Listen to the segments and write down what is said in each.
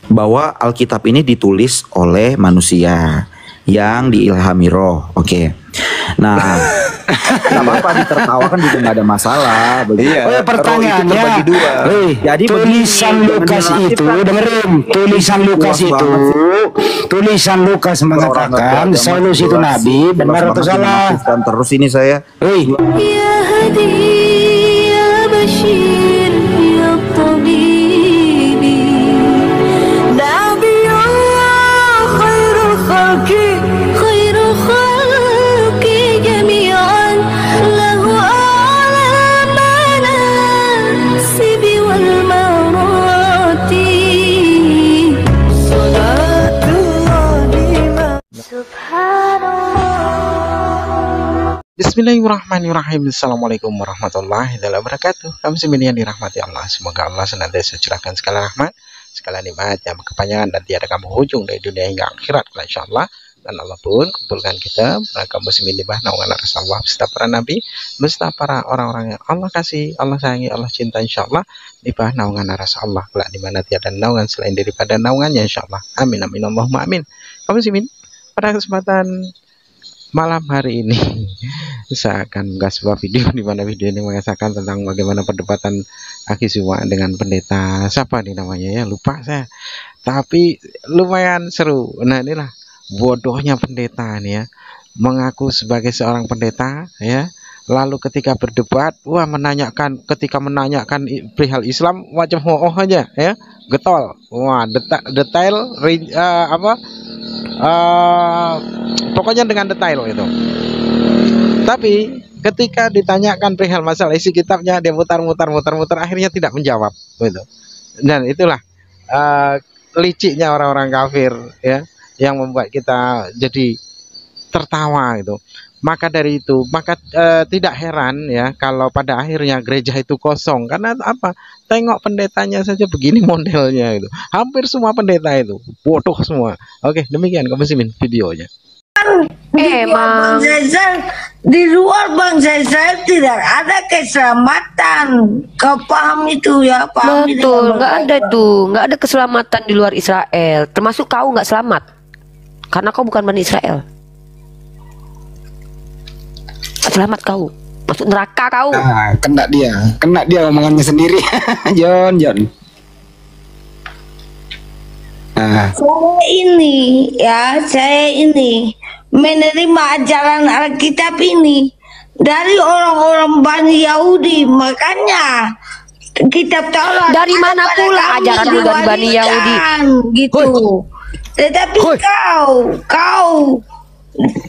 bahwa Alkitab ini ditulis oleh manusia yang diilhami roh. Oke. Nah, nggak apa-apa ditertawakan juga nggak ada masalah. Iya. Oh ya, pertanyaannya, Jadi tulisan Lukas itu, dengerin, tulisan Lukas mengatakan Saulus itu nabi, benar atau salah? Terus ini saya. Ya Hadi ya Bashir ya Tabibi Nabi Allah khairul khalqi jami'an lahu a'la manasibi wal marati Salatullah subhanallah. Bismillahirrahmanirrahim. Assalamualaikum warahmatullahi wabarakatuh. Kami semua yang dirahmati Allah. Semoga Allah senantiasa curahkan segala rahmat, segala nikmat yang berkepanjangan dan tiada kamu ujung dari dunia hingga akhirat, insyaallah. Dan Allah pun kumpulkan kita para kaum muslimin di bawah naungan Rasulullah beserta para nabi, beserta para orang-orang yang Allah kasih, Allah sayangi, Allah cinta, insyaallah di bawah naungan Rasulullah, kelak di mana tiada naungan selain daripada naungannya, insyaallah. Amin amin Allahumma amin. Kaum muslimin, pada kesempatan malam hari ini saya akan mengunggah sebuah video di mana video ini mengisahkan tentang bagaimana perdebatan Aki Suma dengan pendeta siapa nih namanya ya, lupa saya, tapi lumayan seru. Nah inilah bodohnya pendeta nih ya, mengaku sebagai seorang pendeta ya, lalu ketika berdebat ketika menanyakan perihal Islam macam oh aja ya, getol, wah detail pokoknya dengan detail itu. Tapi ketika ditanyakan perihal masalah isi kitabnya, dia mutar akhirnya tidak menjawab gitu. Dan itulah liciknya orang-orang kafir ya, yang membuat kita jadi tertawa gitu. Maka dari itu, tidak heran ya kalau pada akhirnya gereja itu kosong. Karena apa? Tengok pendetanya saja begini modelnya itu. Hampir semua pendeta itu bodoh semua. Oke, demikian kamu simin videonya. Emang di luar bangsa Israel tidak ada keselamatan. Kau paham itu ya? Paham. Betul, nggak ada tuh, nggak ada keselamatan di luar Israel. Termasuk kau nggak selamat, karena kau bukan Bani Israel. Selamat kau, masuk neraka kau. Nah, kena dia omongannya sendiri. John. Nah. Saya ini menerima ajaran Alkitab ini dari orang-orang Bani Yahudi, makanya kitab Taurat. Dari mana pula ajaran lu dari Bani Yahudi? Gitu. Tetapi kau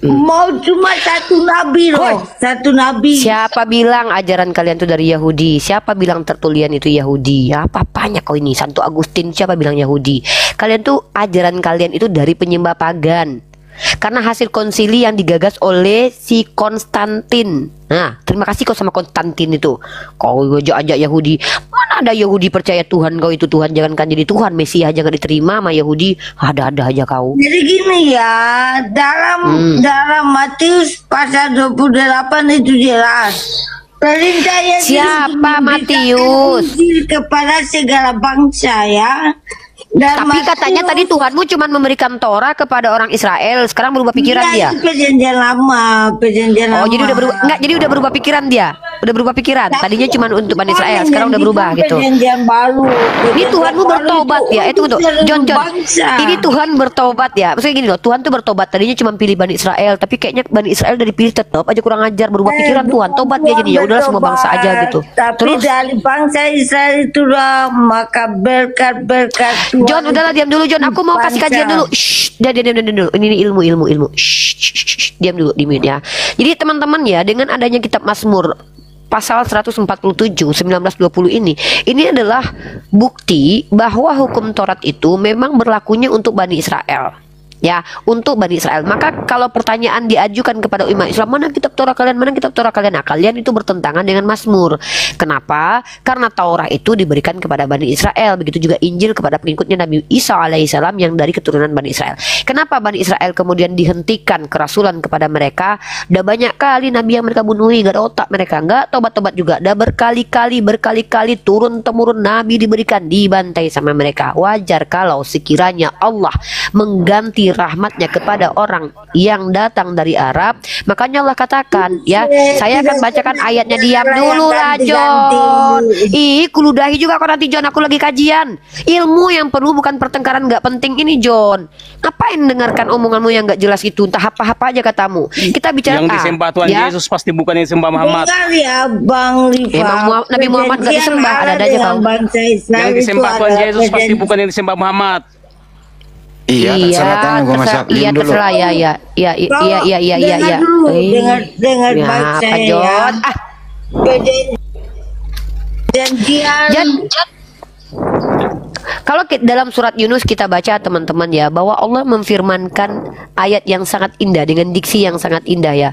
mau cuma satu nabi loh, satu nabi. Siapa bilang ajaran kalian itu dari Yahudi? Siapa bilang tertulian itu Yahudi? Apa-apanya kau ini? Santo Agustin siapa bilang Yahudi? Kalian tuh ajaran kalian itu dari penyembah pagan. Karena hasil konsili yang digagas oleh si Konstantin. Nah, terima kasih kau sama Konstantin itu. Kau ajak Yahudi. Mana ada Yahudi percaya Tuhan kau itu Tuhan, jangankan jadi Tuhan, Mesias jangan diterima sama Yahudi. Ada-ada aja kau. Jadi gini ya, dalam Matius pasal 28 itu jelas. Perintah yang siapa Matius? Kepada segala bangsa ya. Tapi katanya tadi Tuhanmu cuma memberikan Torah kepada orang Israel. Sekarang berubah pikiran dia. Perjanjian lama. Jadi udah berubah. Enggak, jadi udah berubah pikiran dia. Udah berubah pikiran. Tadinya cuma untuk Bani Israel, sekarang udah berubah gitu. Perjanjian baru. Ini Tuhanmu bertobat ya. Itu untuk John. Ini Tuhan bertobat ya. Maksudnya gini loh, Tuhan tuh bertobat. Tadinya cuma pilih Bani Israel, tapi kayaknya Bani Israel dari pilih tetap aja kurang ajar, berubah pikiran Tuhan. Tobat dia jadi ya udahlah semua bangsa aja gitu. Tapi terus dari bangsa Israel itulah maka berkat-berkat John, udahlah diam dulu John. Aku mau kasih kajian dulu. Diam dulu. Ini ilmu. Diam dulu, di mute ya. Jadi teman-teman ya, dengan adanya kitab Mazmur pasal 147 1920 ini adalah bukti bahwa hukum Taurat itu memang berlakunya untuk Bani Israel. ya untuk Bani Israel. Maka kalau pertanyaan diajukan kepada umat Islam, mana kitab Torah kalian, mana kitab Torah kalian, nah kalian itu bertentangan dengan Mazmur. Kenapa? Karena Taurat itu diberikan kepada Bani Israel, begitu juga Injil kepada pengikutnya Nabi Isa alaihissalam yang dari keturunan Bani Israel. Kenapa Bani Israel kemudian dihentikan kerasulan kepada mereka? Udah banyak kali Nabi yang mereka bunuhi, gak ada otak mereka, nggak tobat-tobat juga. Udah berkali-kali turun temurun Nabi diberikan, dibantai sama mereka. Wajar kalau sekiranya Allah mengganti rahmatnya kepada orang yang datang dari Arab. Makanya Allah katakan, ya, saya akan bacakan ayatnya. Diam dulu lah John. Ih, kuludahi juga kok nanti John, aku lagi kajian. Ilmu yang perlu bukan pertengkaran nggak penting ini John. Ngapain dengarkan omonganmu yang nggak jelas itu? Entah apa-apa aja katamu. Kita bicara yang disembah Tuhan Yesus pasti bukan yang disembah Muhammad. Dengar ya Bang Rifa. Nabi Muhammad nggak disembah, ada aja kau. Yang disembah Tuhan Yesus pasti bukan yang disembah Muhammad. Iya, terserah gue masak iya dulu. terserah ya. Dengar baik saya John. ya. Perjanjian. Kalau dalam surat Yunus kita baca teman-teman ya, bahwa Allah memfirmankan ayat yang sangat indah dengan diksi yang sangat indah ya.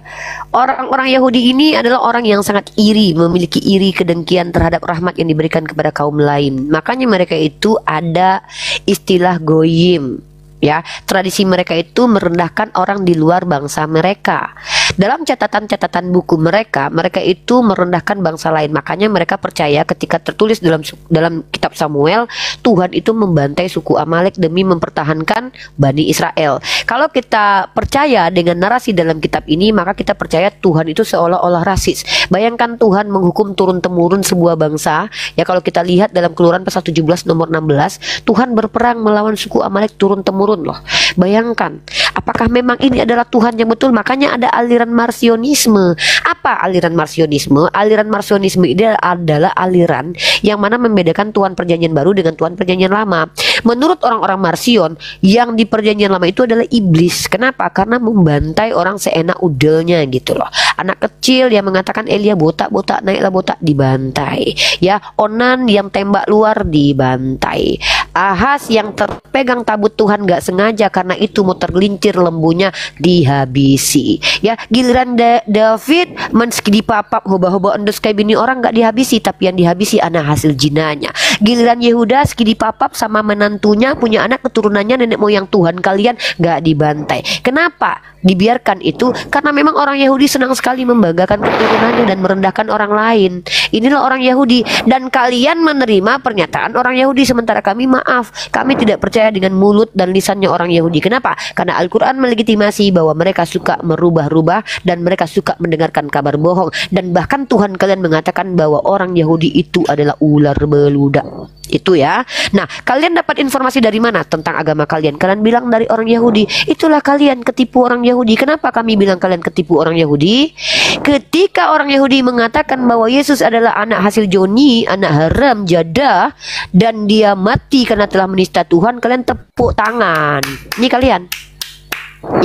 Orang-orang Yahudi ini adalah orang yang sangat iri, memiliki iri kedengkian terhadap rahmat yang diberikan kepada kaum lain. Makanya mereka itu ada istilah goyim. Ya, tradisi mereka itu merendahkan orang di luar bangsa mereka. Dalam catatan-catatan buku mereka itu merendahkan bangsa lain. Makanya mereka percaya ketika tertulis dalam kitab Samuel, Tuhan itu membantai suku Amalek demi mempertahankan Bani Israel. Kalau kita percaya dengan narasi dalam kitab ini, maka kita percaya Tuhan itu seolah-olah rasis. Bayangkan Tuhan menghukum turun-temurun sebuah bangsa. Ya, kalau kita lihat dalam Keluaran pasal 17 nomor 16, Tuhan berperang melawan suku Amalek turun-temurun loh. Bayangkan, apakah memang ini adalah Tuhan yang betul? Makanya ada aliran Marsionisme. Apa aliran Marsionisme? Aliran Marsionisme ini adalah aliran yang mana membedakan Tuhan Perjanjian Baru dengan Tuhan Perjanjian Lama. Menurut orang-orang Marsion, yang di Perjanjian Lama itu adalah iblis. Kenapa? Karena membantai orang seenak udelnya gitu loh. Anak kecil yang mengatakan Elia botak-botak, naiklah botak, dibantai. Ya, Onan yang tembak luar dibantai. Ahas yang terpegang tabut Tuhan gak sengaja karena itu mau tergelincir lembunya dihabisi. Ya, giliran David meski dipapap hoba-hoba endos kayak bini orang gak dihabisi, tapi yang dihabisi anak hasil jinanya. Giliran Yehuda meski dipapap sama menantunya punya anak keturunannya nenek moyang Tuhan kalian gak dibantai. Kenapa dibiarkan itu? Karena memang orang Yahudi senang sekali membanggakan keturunannya dan merendahkan orang lain. Inilah orang Yahudi, dan kalian menerima pernyataan orang Yahudi, sementara kami maaf, kami tidak percaya dengan mulut dan lisannya orang Yahudi. Kenapa? Karena Al-Quran melegitimasi bahwa mereka suka merubah-rubah dan mereka suka mendengarkan kabar bohong. Dan bahkan Tuhan kalian mengatakan bahwa orang Yahudi itu adalah ular beludak. Itu ya. Nah, kalian dapat informasi dari mana tentang agama kalian? Kalian bilang dari orang Yahudi. Itulah kalian ketipu orang Yahudi. Kenapa kami bilang kalian ketipu orang Yahudi? Ketika orang Yahudi mengatakan bahwa Yesus adalah anak hasil Joni, anak haram jadah, dan dia mati karena telah menista Tuhan, kalian tepuk tangan. Ini kalian.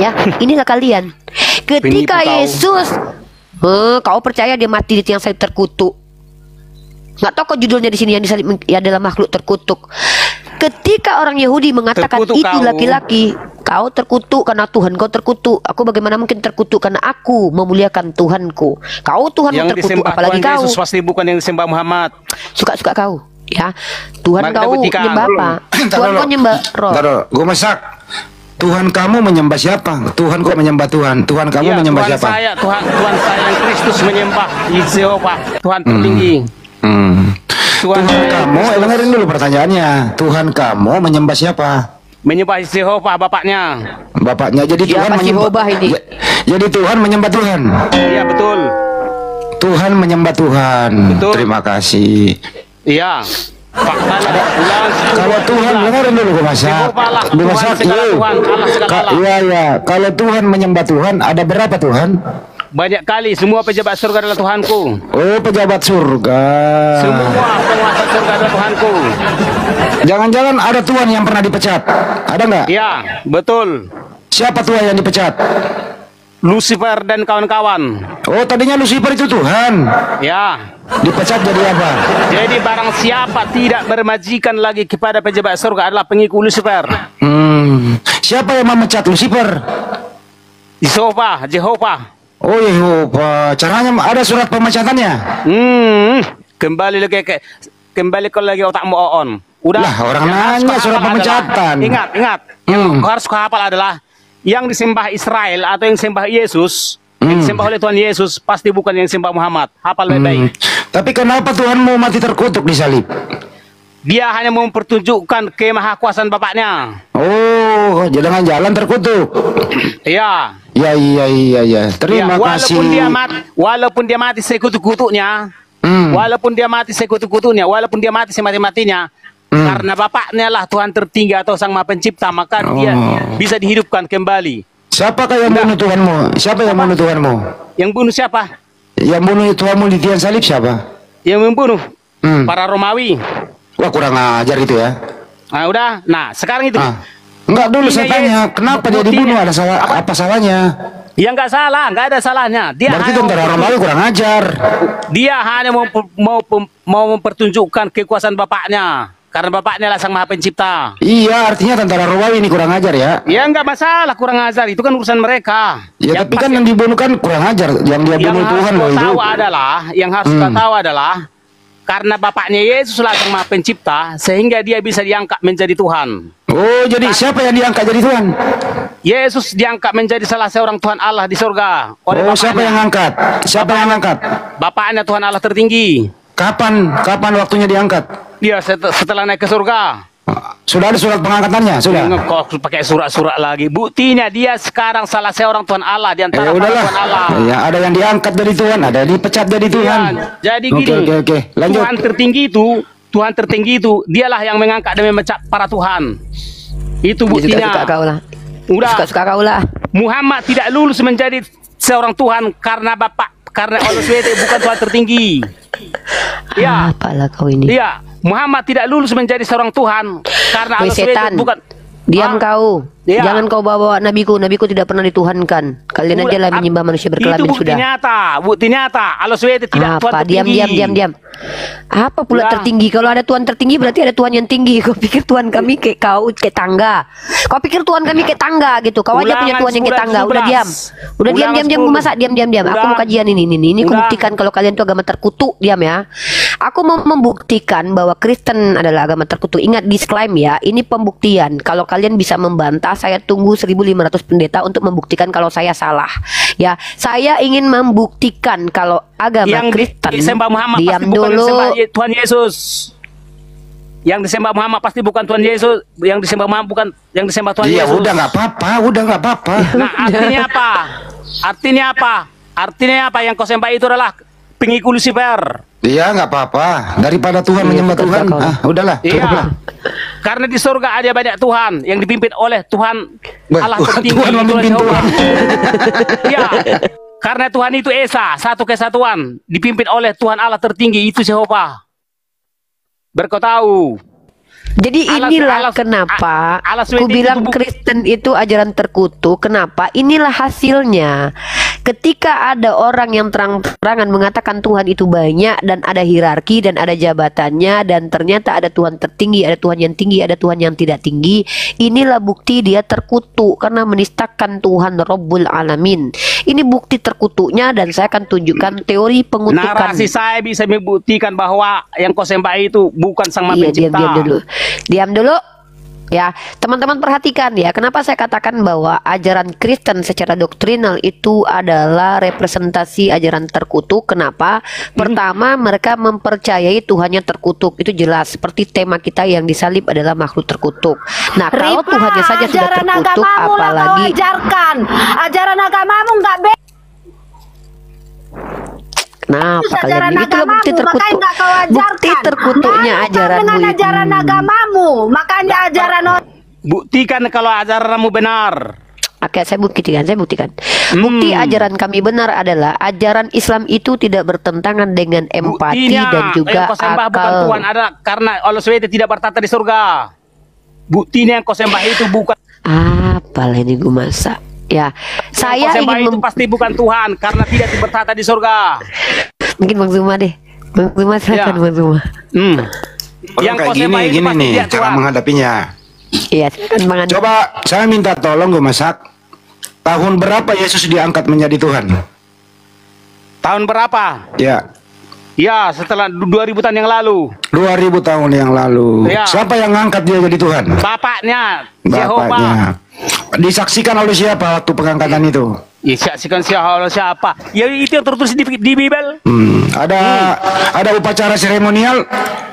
Ya, inilah kalian. Ketika Yesus, kau percaya dia mati di tiang salib terkutuk? Nggak tahu kok judulnya di sini yang disalib ya adalah makhluk terkutuk. Ketika orang Yahudi mengatakan terkutuk itu laki-laki, kau terkutuk karena Tuhan kau terkutuk. Aku bagaimana mungkin terkutuk karena aku memuliakan Tuhanku. Kau Tuhan yang terkutuk, apalagi Tuhan kau. Yesus pasti bukan yang disembah Muhammad. Suka-suka kau, ya. Tuhan maka kau menyembah apa? Tuhan kau menyembah roh. Gue masak. Tuhan kamu menyembah siapa? Tuhan kok menyembah Tuhan? Tuhan kamu menyembah Tuhan siapa? Tuhan saya yang Kristus menyembah Yehovah, Tuhan tertinggi. Tuhan kamu, dengerin dulu pertanyaannya. Tuhan kamu menyembah siapa? Menyembah Yehovah bapaknya. Bapaknya, jadi Tuhan menyembah ini. Jadi Tuhan menyembah Tuhan. Iya betul. Tuhan menyembah Tuhan. Betul. Terima kasih. Iya. Kalau Tuhan, dengerin dulu gue masak. Iya. Kalau Tuhan menyembah Tuhan, ada berapa Tuhan? Banyak kali. Semua pejabat surga adalah Tuhanku. Oh, pejabat surga. Semua penguasa surga adalah Tuhanku. Jangan-jangan ada Tuhan yang pernah dipecat? Ada nggak? Iya, betul. Siapa Tuhan yang dipecat? Lucifer dan kawan-kawan. Oh, tadinya Lucifer itu Tuhan. Ya. Dipecat jadi apa? Jadi barang siapa tidak bermajikan lagi kepada pejabat surga adalah pengikut Lucifer. Siapa yang memecat Lucifer? Jehovah. Oh Yehova. Caranya ada surat pemecatannya. Kembali lagi otakmu on. Udah. Lah, orang yang harus nanya kau surat hafal pemecatan. adalah- Ingat. Yang harus kau hafal adalah yang disembah Israel atau yang disembah Yesus, yang disembah oleh Tuhan Yesus pasti bukan yang disembah Muhammad. Hafal baik-baik. Tapi kenapa Tuhan mau mati terkutuk di salib? Dia hanya mempertunjukkan kemahakuasaan Bapaknya. Oh, jangan jalan terkutuk. Iya. Ya. Terima Ya, kasih. walaupun dia mati sekutu-kutunya, walaupun dia mati semati-matinya, karena Bapaknya lah Tuhan tertinggi atau Sang Maha Pencipta, maka dia bisa dihidupkan kembali. Siapakah yang bunuh Tuhanmu? Siapa yang bunuh Tuhanmu? Yang bunuh siapa? Yang bunuh Tuhanmu di tiang salib siapa? Yang membunuh para Romawi. Wah, kurang ajar itu ya. Nah, udah. Nah, sekarang itu. Enggak, dulu saya Buktinya tanya, Yesus- kenapa dia buktinya- dibunuh? Ada salah apa salahnya? Ya nggak salah, nggak ada salahnya. Dia Berarti hanya tentara Romawi kurang ajar. Dia hanya mau mempertunjukkan kekuasaan Bapaknya. Karena Bapaknya lah Sang Maha Pencipta. Iya, artinya tentara Romawi ini kurang ajar ya. Ya nggak masalah kurang ajar, itu kan urusan mereka. Ya, tapi kan yang dibunuh kan kurang ajar. Yang dia yang bunuh harus Tuhan kau loh itu. tahu adalah, yang harus kau tahu adalah karena Bapaknya Yesus lah Sang Maha Pencipta, sehingga dia bisa diangkat menjadi Tuhan. Oh, jadi siapa yang diangkat jadi Tuhan? Yesus diangkat menjadi salah seorang Tuhan Allah di surga. Oh, siapa yang angkat? Siapa yang angkat? Bapaknya Tuhan Allah tertinggi. Kapan waktunya diangkat? Dia setelah naik ke surga. Sudah ada surat pengangkatannya? Sudah. Kok pakai surat-surat lagi? Buktinya dia sekarang salah seorang Tuhan Allah di antara para Udahlah. Tuhan Allah. Ya, ada yang diangkat dari Tuhan, ada yang dipecat dari Tuhan. Iya, jadi gini. Oke. Lanjut. Tuhan tertinggi itu dialah yang mengangkat dan memecat para Tuhan. Itu buktinya. Suka-suka kau lah. Udah. Suka-suka kau lah. Muhammad tidak lulus menjadi seorang Tuhan karena Allah SWT bukan Tuhan tertinggi. Ya. Apalah kau ini. Iya, Muhammad tidak lulus menjadi seorang Tuhan karena Woi Allah SWT setan. bukan. Diam kau. Iya. Jangan kau bawa nabiku. Nabiku tidak pernah dituhankan. Kalian aja lah menyembah manusia Itu berkelamin bukti sudah. bukti nyata. Allah SWT tidak Tuhan Apa? Diam. tertinggi. Apa pula Udah. tertinggi? Kalau ada Tuhan tertinggi berarti ada Tuhan yang tinggi. Kau pikir Tuhan kami kayak tangga? Kau pikir Tuhan kami kayak tangga gitu? Kau aja punya Ulangan Tuhan yang kayak 10, tangga. Udah 11. diam. Udah diam. Ulangan Gue 10. masak diam. Aku Udah. mau kajian ini. Ini aku Udah. buktikan kalau kalian tuh agama terkutuk. Diam ya. Aku mau membuktikan bahwa Kristen adalah agama terkutuk. Ingat disclaim ya. Ini pembuktian. Kalau kalian bisa membantah, saya tunggu 1.500 pendeta untuk membuktikan kalau saya salah. Ya, saya ingin membuktikan kalau agama Yang Kristen. disembah Muhammad Diam pasti bukan dulu. disembah Tuhan Yesus. Yang disembah Muhammad pasti bukan Tuhan Yesus. Yang disembah Muhammad bukan yang disembah Tuhan Iya, Yesus. udah nggak apa-apa. Nah, artinya apa? Artinya apa? Yang kau sembah itu adalah pengikut Lucifer. Iya, nggak apa-apa. Daripada Tuhan menyembah Tuhan. Udahlah. Iya. Karena di surga ada banyak Tuhan yang dipimpin oleh Tuhan Allah tertinggi. Tuhan memimpin itulah Tuhan. Jehovah. Iya. Karena Tuhan itu Esa, satu kesatuan, dipimpin oleh Tuhan Allah tertinggi, itu Jehovah. Berkau tahu. Jadi inilah kenapa aku bilang Kristen itu ajaran terkutuk. Kenapa? Inilah hasilnya. Ketika ada orang yang terang-terangan mengatakan Tuhan itu banyak dan ada hierarki dan ada jabatannya dan ternyata ada Tuhan tertinggi, ada Tuhan yang tinggi, ada Tuhan yang tidak tinggi, inilah bukti dia terkutuk karena menistakan Tuhan Rabbul Alamin. Ini bukti terkutuknya dan saya akan tunjukkan teori pengutukan. Narasi saya bisa membuktikan bahwa yang kau sembah itu bukan Sang Maha Pencipta. Diam dulu. Ya, teman-teman perhatikan ya, kenapa saya katakan bahwa ajaran Kristen secara doktrinal itu adalah representasi ajaran terkutuk. Kenapa? Pertama, mereka mempercayai Tuhannya terkutuk. Itu jelas, seperti tema kita yang disalib adalah makhluk terkutuk. Nah, kalau Tuhannya saja sudah terkutuk, apalagi ajaran agamamu nggak nah, kalian ini itulah bukti terkutuk. Bukti terkutuknya ajaranmu itu. ajaran agamamu, makanya ajaran Buktikan kalau ajaranmu benar. Oke, saya buktikan. Bukti ajaran kami benar adalah ajaran Islam itu tidak bertentangan dengan empati dan juga yang kau sembah bukan akal. Tuhan adalah karena Allah SWT tidak bertata di surga. Buktinya yang kau sembah itu bukan. Apalah ini gue masak. Ya, saya yang kau sembah ingin itu pasti bukan Tuhan karena tidak bertata di surga. mungkin Bang Zuma deh. Bang Zuma silakan Ya. Bang Zuma. Yang Yang kayak kau sembah itu gini pasti nih tidak cara Tuhan. menghadapinya. Iya, silakan Bang Andi. Coba saya minta tolong gue masak. Tahun berapa Yesus diangkat menjadi Tuhan? Tahun berapa? Ya, Ya, setelah 2000 tahun yang lalu. 2000 tahun yang lalu. Ya. Siapa yang ngangkat dia jadi Tuhan? Bapaknya, Jehovah. Bapaknya. Disaksikan oleh siapa waktu pengangkatan itu? Ya, saksikan siapa? Ya, itu yang tertulis di Bible. Ada upacara seremonial?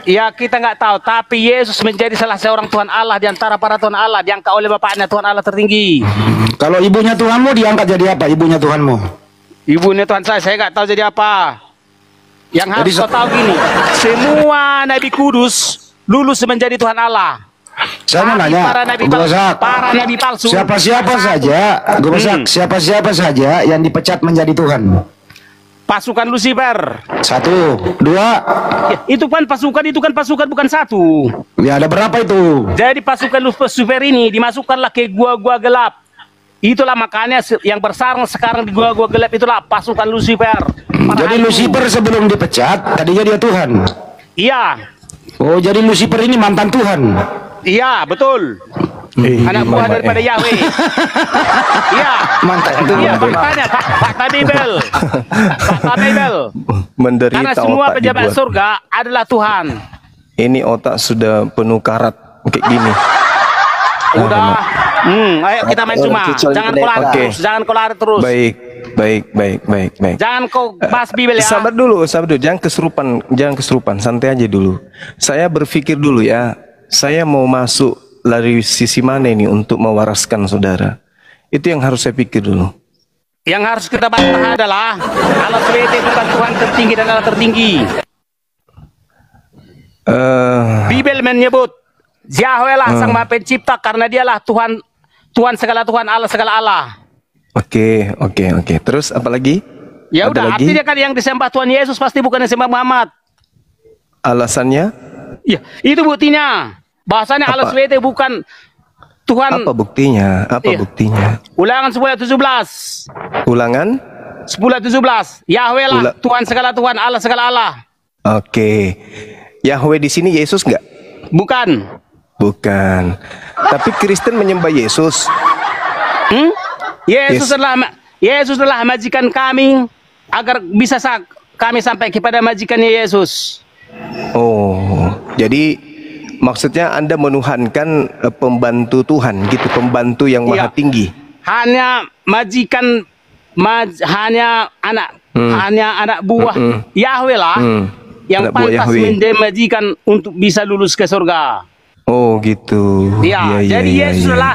Ya, kita nggak tahu. Tapi Yesus menjadi salah seorang Tuhan Allah di antara para Tuhan Allah. Diangkat oleh Bapaknya, Tuhan Allah tertinggi. Kalau ibunya Tuhanmu diangkat jadi apa? Ibunya Tuhanmu? Ibunya Tuhan saya nggak tahu jadi apa. Yang harus Jadi, kau tahu gini, semua Nabi Kudus lulus menjadi Tuhan Allah. Saya mau Tapi nanya, para nabi Gue masak. para nabi palsu. Siapa-siapa saja, gue masak. Siapa-siapa saja yang dipecat menjadi Tuhan? Pasukan Lucifer. 1, 2. Ya, itu kan pasukan bukan satu. Ya ada berapa itu? Jadi pasukan Lucifer ini dimasukkanlah ke gua-gua gelap. Itulah makanya yang bersarang sekarang di gua-gua gelap itulah pasukan Lucifer. Jadi Lucifer sebelum dipecat, tadinya dia Tuhan. Iya, Oh, jadi Lucifer ini mantan Tuhan. iya betul. Anak buah daripada Yahweh. Iya. Mantan Tuhan. Iya, faktanya, fakta Bible. Fakta Bible. Menderita Karena semua otak pejabat dibuat. surga adalah Tuhan. Ini otak sudah penuh karat kayak gini. Udah. Ayo kita main cuma. Jangan kau lari Oke. terus. Jangan kau lari terus. Baik. Jangan kau bahas Bible ya. Sabar dulu. Jangan kesurupan, santai aja dulu. Saya berpikir dulu ya. Saya mau masuk dari sisi mana ini untuk mewaraskan saudara. Itu yang harus saya pikir dulu. Yang harus kita bantah adalah Allah SWT bukan Tuhan tertinggi dan Allah tertinggi. Bible menyebut Yahweh lah sang Maha Pencipta karena dialah Tuhan segala Tuhan, Allah segala Allah. Oke. Terus apa lagi? Ya Ada udah, lagi? artinya kan yang disembah Tuhan Yesus pasti bukan yang disembah Muhammad. Alasannya? Ya, itu buktinya. Bahasanya Apa? Allah SWT bukan Tuhan. Apa buktinya? Iya. Buktinya? Ulangan 10:17. Ulangan? 10:17. Yahweh lah Tuhan segala Tuhan, Allah segala Allah. Oke. Yahweh di sini Yesus nggak? Bukan. Bukan. Tapi Kristen menyembah Yesus. Yesus adalah majikan kami agar bisa kami sampai kepada majikannya Yesus. Oh, jadi maksudnya Anda menuhankan pembantu Tuhan gitu, pembantu yang maha Iya. tinggi. Hanya majikan hanya anak buah Yahweh lah yang Anak buah pantas Yahweh. menjadi majikan untuk bisa lulus ke surga. Oh gitu. Ya, Iya, jadi iya, Yesus iya. adalah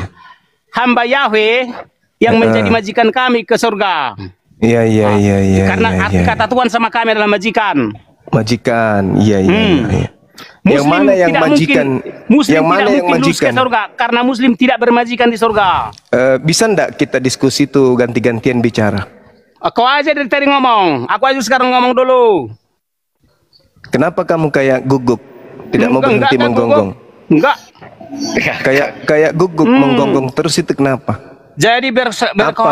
hamba Yahweh yang menjadi majikan kami ke surga. Iya. Karena iya, arti iya. kata Tuhan sama kami adalah majikan. Majikan. Iya. Yang Muslim mana yang tidak majikan? Muslim Yang mana tidak yang mungkin lulus ke majikan? surga karena Muslim tidak bermajikan di surga. Bisa ndak kita diskusi tuh ganti-gantian bicara? Kau aja dari tadi ngomong, aku aja sekarang ngomong dulu. Kenapa kamu kayak gugup? Tidak mau berhenti menggonggong? Enggak. Kayak gugup menggonggong terus itu kenapa? Jadi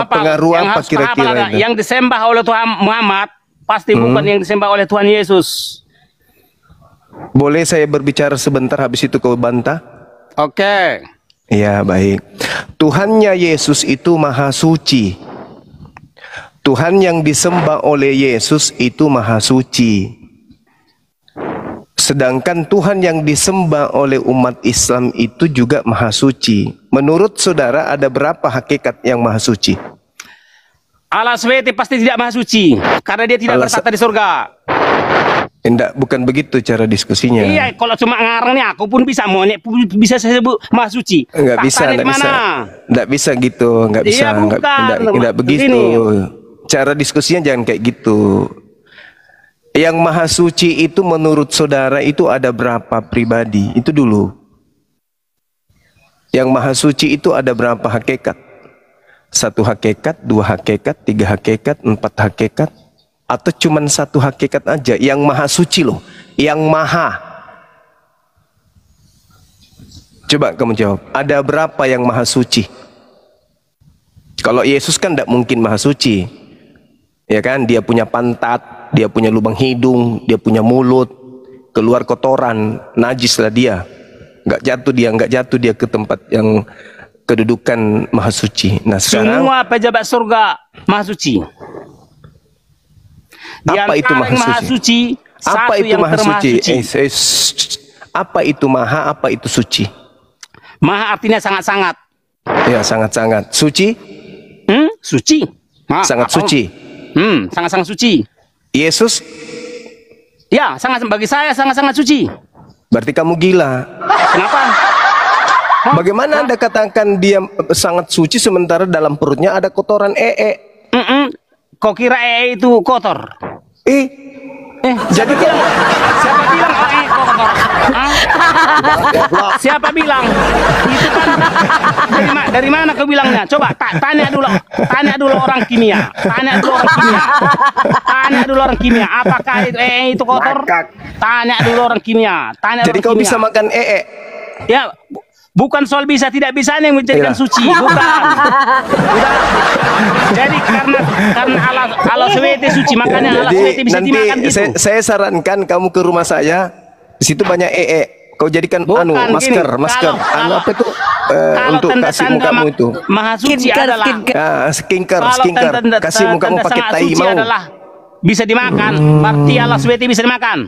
pengaruh yang apa harus kira-kira paham adalah itu? yang disembah oleh Tuhan Muhammad pasti bukan yang disembah oleh Tuhan Yesus. Boleh saya berbicara sebentar habis itu kau bantah? Oke. Ya baik. Tuhannya Yesus itu maha suci. Tuhan yang disembah oleh Yesus itu maha suci. Sedangkan Tuhan yang disembah oleh umat Islam itu juga maha suci. Menurut saudara ada berapa hakikat yang maha suci? Allah SWT pasti tidak maha suci karena dia tidak bertata di surga. Tidak, bukan begitu cara diskusinya. Iya, kalau cuma ngarang nih aku pun bisa monyet bisa saya sebut maha suci. Enggak bisa, Faktanya di mana? Enggak bisa gitu, enggak bisa, Iya, bukan. enggak begitu. Begini. Cara diskusinya jangan kayak gitu. Yang maha suci itu menurut saudara itu ada berapa pribadi? Itu dulu. Yang maha suci itu ada berapa hakikat? 1 hakikat, 2 hakikat, 3 hakikat, 4 hakikat, atau cuman 1 hakikat aja? Yang maha suci loh, yang maha. Coba kamu jawab, ada berapa yang maha suci? Kalau Yesus kan tidak mungkin maha suci, ya kan? Dia punya pantat, dia punya lubang hidung, dia punya mulut, keluar kotoran, najis lah dia. nggak jatuh dia ke tempat yang kedudukan maha suci. Nah sekarang Semua pejabat surga maha suci. Di apa itu antara maha yang maha suci? suci? Apa Satu itu yang maha termaha suci? suci. Apa itu maha? Apa itu suci? Maha artinya sangat-sangat. Ya sangat-sangat suci. Suci. Sangat suci. Sangat-sangat suci. Yesus, Ya, sangat bagi saya sangat-sangat suci. berarti kamu gila. Kenapa? Bagaimana Anda katakan dia sangat suci sementara dalam perutnya ada kotoran Kau kira itu kotor? Jadi Siapa bilang kotor? Siapa bilang? Itu kan dari mana kau bilangnya? Coba tanya dulu orang kimia. Tanya dulu orang kimia. Apakah itu kotor? Tanya dulu orang kimia. jadi kau bisa makan Ya, bukan soal bisa tidak bisa yang menjadikan suci, bukan. Udah. Jadi karena Allah SWT suci, makanya Allah SWT bisa nanti dimakan gitu. saya sarankan kamu ke rumah saya. Di situ banyak kau jadikan Bukan, masker. Kalau Apa itu untuk tanda-tanda kasih mukamu itu? Maha suci adalah Skincare. Kalau Kasih mukamu tanda pakai sangat tai suci mau. adalah bisa dimakan. Berarti Allah SWT bisa dimakan.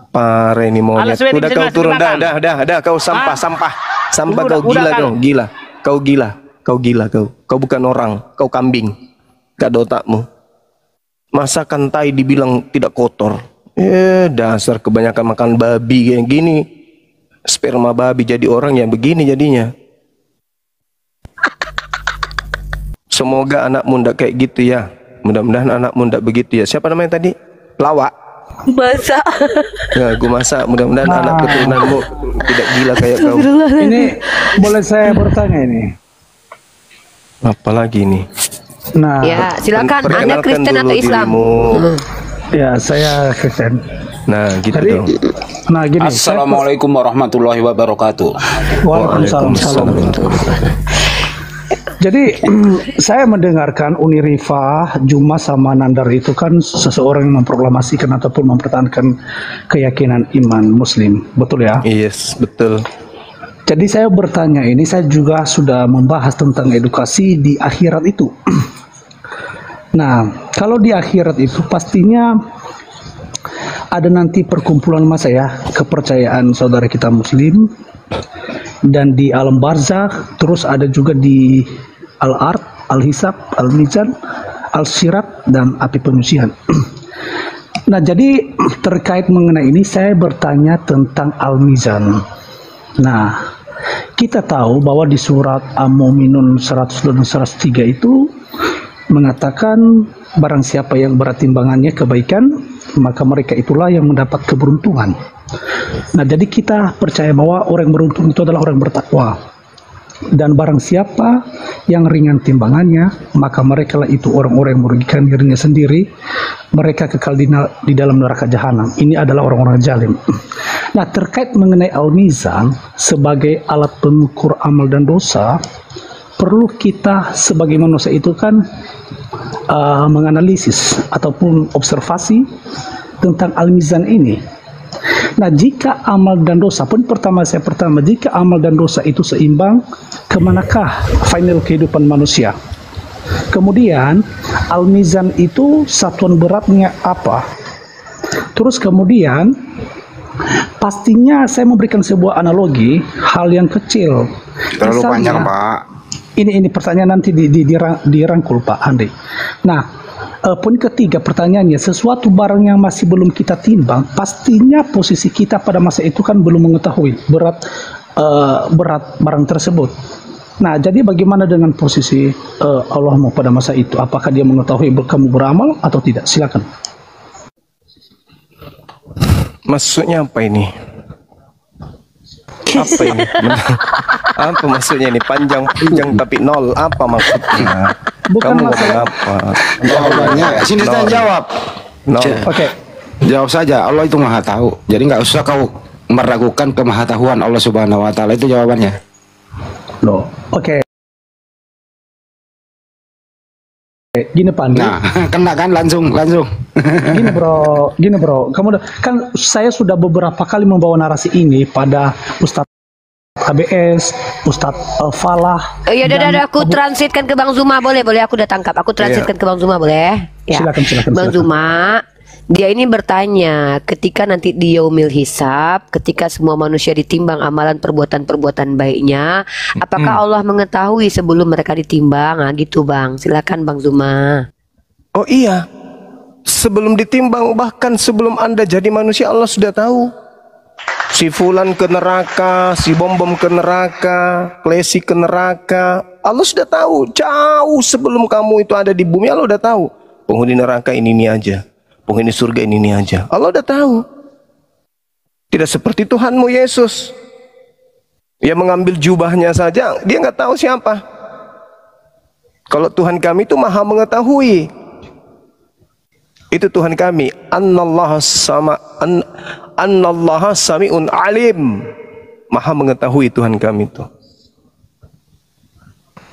Parah ini monyet. Alas, Udah kau turun, dah kau sampah kau gila, kau gila. Kau bukan orang, kau kambing. Gak ada otakmu. Masakan tai dibilang tidak kotor. Dasar kebanyakan makan babi kayak gini. Sperma babi jadi orang yang begini jadinya. Semoga anakmu ndak kayak gitu ya. Mudah-mudahan anakmu ndak begitu ya. Siapa namanya tadi? Lawak. Masa. Ya, gue masak. Mudah-mudahan anak keturunanmu tidak gila kayak kau. Ini boleh saya bertanya ini? Apalagi ini? Nah, Ya, silakan. Anda Perkenalkan Kristen dulu atau Islam? dirimu. ya saya Kristen. Nah, gitu Jadi, dong. nah gini. Assalamualaikum warahmatullahi wabarakatuh. Waalaikumsalam. Jadi saya mendengarkan Uni Rifa, Juma sama Nandar itu kan seseorang yang memproklamasikan ataupun mempertahankan keyakinan iman Muslim, betul ya? Yes, betul. Jadi saya bertanya ini, saya juga sudah membahas tentang edukasi di akhirat itu. Nah, kalau di akhirat itu pastinya ada nanti perkumpulan masa ya, kepercayaan saudara kita Muslim, dan di alam barzakh, terus ada juga di al-ard, al-hisab, al-mizan, al-sirat, dan api penyusihan. Nah, jadi terkait mengenai ini saya bertanya tentang al-mizan. Nah, kita tahu bahwa di surat Al-Mu'minun 100 dan 103 itu mengatakan barang siapa yang berat timbangannya kebaikan, maka mereka itulah yang mendapat keberuntungan. Nah, jadi kita percaya bahwa orang yang beruntung itu adalah orang bertakwa. Dan barang siapa yang ringan timbangannya, maka mereka lah itu orang-orang yang merugikan dirinya sendiri. Mereka kekal di dalam neraka jahanam. Ini adalah orang-orang zalim. Nah, terkait mengenai al-mizan sebagai alat pengukur amal dan dosa, perlu kita sebagai manusia itu kan menganalisis ataupun observasi tentang al-mizan ini. Nah, jika amal dan dosa pun jika amal dan dosa itu seimbang, kemanakah final kehidupan manusia? Kemudian al-mizan itu satuan beratnya apa? Terus kemudian pastinya saya memberikan sebuah analogi hal yang kecil. Terlalu panjang, Pak. Ini pertanyaan nanti dirangkul Pak Andri. Nah, poin ketiga pertanyaannya, sesuatu barang yang masih belum kita timbang, pastinya posisi kita pada masa itu kan belum mengetahui berat barang tersebut. Nah, jadi bagaimana dengan posisi Allahmu pada masa itu? Apakah dia mengetahui kamu beramal atau tidak? Silakan. Maksudnya apa ini? Apa ini? Apa maksudnya ini? Panjang tapi nol. Apa maksudnya? Bukan Kamu masalah. ngomong apa? Jawabannya, sini saya jawab. Nol. Oke. Jawab saja, Allah itu maha tahu. Jadi nggak usah kau meragukan kemahatauan Allah Subhanahu Wa Taala, itu jawabannya. Loh, oke. Gini Pak Andri. Nah, kena kan langsung. Gini bro, kamu kan saya sudah beberapa kali membawa narasi ini pada Ustadz KBS, Ustadz Falah. Ya dan udah aku transitkan ke Bang Zuma, boleh aku udah tangkap. Aku transitkan ke Bang Zuma, boleh? Ya. Silakan. Bang Zuma, dia ini bertanya, ketika nanti di yaumil hisab, ketika semua manusia ditimbang amalan perbuatan baiknya, apakah Allah mengetahui sebelum mereka ditimbang? Nah, gitu Bang. Silakan Bang Zuma. Oh iya, sebelum ditimbang, bahkan sebelum Anda jadi manusia, Allah sudah tahu. Si fulan ke neraka, si bom ke neraka, klesi ke neraka. Allah sudah tahu jauh sebelum kamu itu ada di bumi. Allah udah tahu penghuni neraka ini aja, penghuni surga ini aja. Allah udah tahu. Tidak seperti Tuhanmu Yesus, dia mengambil jubahnya saja, dia nggak tahu siapa. Kalau Tuhan kami itu maha mengetahui. Itu Tuhan kami, Annallaha sami'un alim, maha mengetahui Tuhan kami itu.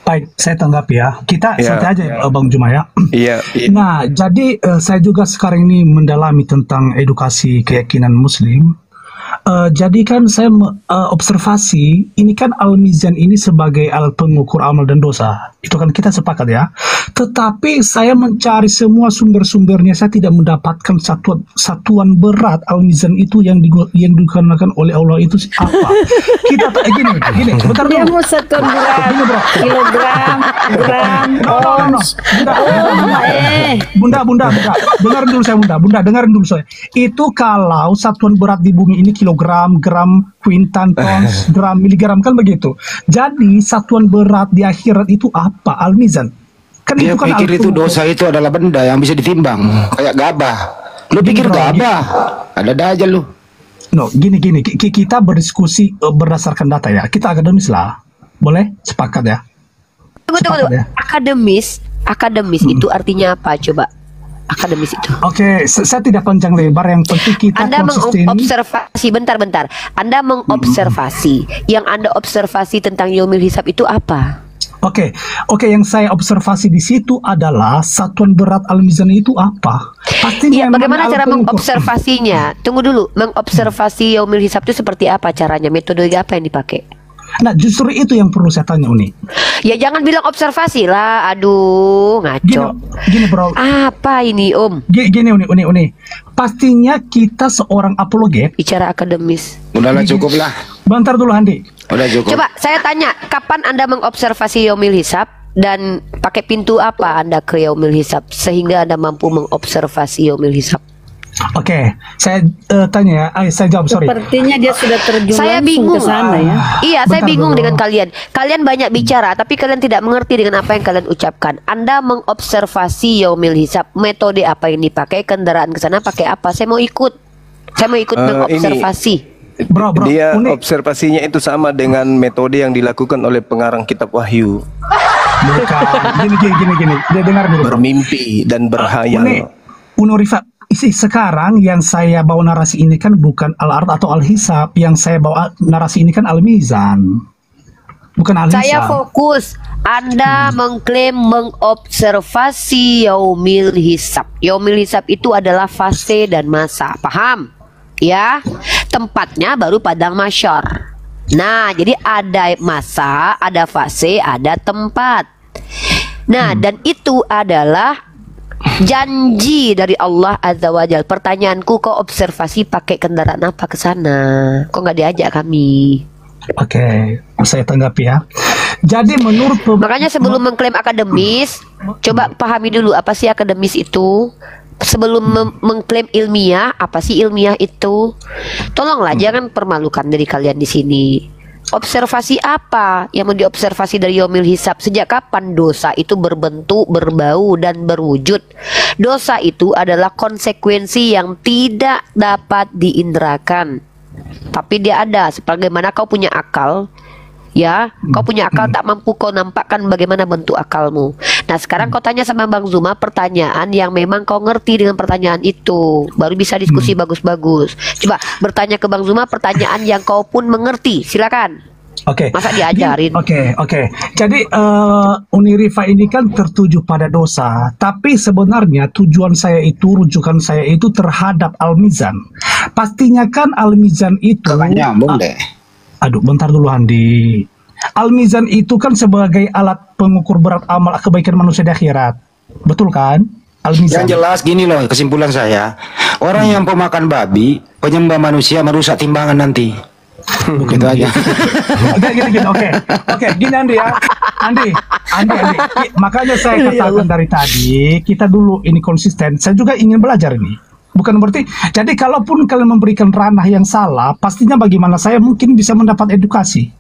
Baik, saya tanggapi ya. Kita santai aja ya, Bang Zuma ya. Iya. Nah, jadi saya juga sekarang ini mendalami tentang edukasi keyakinan Muslim. Jadi kan saya observasi, ini kan al-mizan ini sebagai alat pengukur amal dan dosa. Itu kan kita sepakat ya. Tetapi saya mencari semua sumber-sumbernya, saya tidak mendapatkan satuan berat al-mizan itu yang digunakan oleh Allah itu apa. Kita gini, bentar Dia dulu. mau satuan berat, Gini, bro. kilogram, gram, ons. Bunda, dengerin dulu saya, Bunda, dengerin dulu saya. Itu kalau satuan berat di bumi ini kilogram, gram, kuintan, tons, gram, miligram, kan begitu. Jadi satuan berat di akhirat itu apa? Al-mizan. Kan Dia itu kan pikir itu dosa itu adalah benda yang bisa ditimbang, kayak gabah. Lu pikir gabah? Ada aja lu. No, gini, kita berdiskusi berdasarkan data ya. Kita akademis lah, boleh? Sepakat ya? Tunggu. Ya? Akademis itu artinya apa? Coba. Akademis itu. Oke, saya tidak panjang lebar. Yang penting kita Anda konsisten. mengobservasi, bentar. Anda mengobservasi. Yang Anda observasi tentang yaumil hisab itu apa? Oke, yang saya observasi di situ adalah satuan berat al-mizan itu apa? Pasti Iya, bagaimana cara mengobservasinya? Tunggu dulu, mengobservasi yaumil hisab itu seperti apa caranya? Metode apa yang dipakai? Nah, justru itu yang perlu saya tanya, Uni. Ya jangan bilang observasi lah, aduh ngaco. Gini bro. Apa ini Om? Gini Uni. Pastinya kita seorang apologet. Bicara akademis. Udahlah cukup lah. Bentar dulu Handi. Udah cukup. Coba saya tanya, kapan Anda mengobservasi yaumil hisab dan pakai pintu apa Anda ke yaumil hisab sehingga Anda mampu mengobservasi yaumil hisab? Oke, saya tanya ya, saya jawab, sorry. Sepertinya dia sudah terjun Saya langsung bingung. ke sana ya. Iya, saya Bentar bingung dulu. dengan kalian. Kalian banyak bicara, tapi kalian tidak mengerti dengan apa yang kalian ucapkan. Anda mengobservasi yaumil hisab, metode apa yang dipakai, kendaraan ke sana pakai apa? Saya mau ikut mengobservasi. Bro, Dia Uni. observasinya itu sama dengan metode yang dilakukan oleh pengarang kitab Wahyu. Bukan. Gini. Dia dengar dulu. Bermimpi dan berhayal. Uni Rifa, sekarang yang saya bawa narasi ini kan bukan al-ard atau al-hisab. Yang saya bawa narasi ini kan al-mizan. Bukan al-hisab. Saya fokus. Anda mengklaim mengobservasi yaumil hisab. Yaumil hisab itu adalah fase dan masa. Paham? Ya, tempatnya baru padang mahsyar. Nah, jadi ada masa, ada fase, ada tempat. Nah, dan itu adalah janji dari Allah Azza wa Jalla. Pertanyaanku, kok observasi pakai kendaraan apa ke sana? Kok nggak diajak kami? Oke, saya tanggapi ya. Jadi menurut Makanya sebelum mengklaim akademis, coba pahami dulu apa sih akademis itu. Sebelum mengklaim ilmiah, apa sih ilmiah itu? Tolonglah jangan permalukan dari kalian di sini. Observasi apa yang mau diobservasi dari yaumil hisab? Sejak kapan dosa itu berbentuk, berbau dan berwujud? Dosa itu adalah konsekuensi yang tidak dapat diindrakan. Tapi dia ada, sebagaimana kau punya akal. Ya, kau punya akal tak mampu kau nampakkan bagaimana bentuk akalmu. Nah sekarang kau tanya sama Bang Zuma pertanyaan yang memang kau ngerti dengan pertanyaan itu, baru bisa diskusi bagus-bagus. Coba bertanya ke Bang Zuma pertanyaan yang kau pun mengerti, silakan. Oke. Masa diajarin? Oke. Jadi Uni Rifa ini kan tertuju pada dosa, tapi sebenarnya tujuan saya itu, rujukan saya itu terhadap al-mizan. Pastinya kan al-mizan itu Gak nyambung deh. Aduh, bentar dulu Andi. Al-Mizan itu kan sebagai alat pengukur berat amal kebaikan manusia di akhirat. Betul kan? Al-Mizan. Yang jelas gini loh, kesimpulan saya, orang yang pemakan babi, penyembah manusia, merusak timbangan nanti. Begitu aja. Gini. Oke, gini Andi ya. Andi. Makanya saya katakan dari tadi, kita dulu ini konsisten. Saya juga ingin belajar ini. Bukan berarti, jadi kalaupun kalian memberikan ranah yang salah, pastinya bagaimana saya mungkin bisa mendapat edukasi.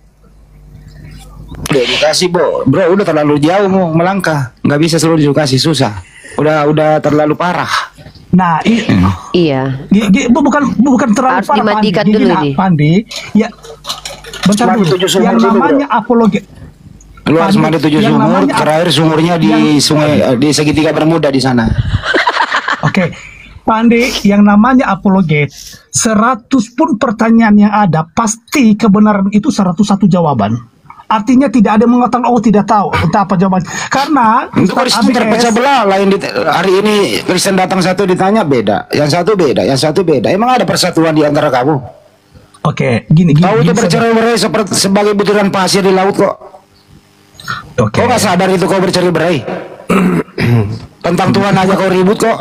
Edukasi bro, udah terlalu jauh mau melangkah, nggak bisa selalu edukasi, susah. Udah terlalu parah. Nah, Iya. Bukan terlalu Harus parah. dimandikan Pandi. dulu ini. Pandi, ya. Bentar dulu. Yang namanya apologi. Lu harus mandi 7 yang sumur, namanya terakhir sumurnya di sungai, di segitiga Bermuda di sana. Oke, Pandi, yang namanya apologet, 100 pun pertanyaan yang ada, pasti kebenaran itu 101 jawaban. Artinya tidak ada yang mengatakan, oh tidak tahu, entah apa jawabannya. Karena Untuk Kristen terpecah belah, lain hari ini Kristen datang satu ditanya beda, yang satu beda. Emang ada persatuan di antara kamu? Oke, gini. Kau itu bercerai-berai sebagai butiran pasir di laut kok. Oke. Kau nggak sadar itu kau bercerai-berai? Tentang Tuhan aja kau ribut kok.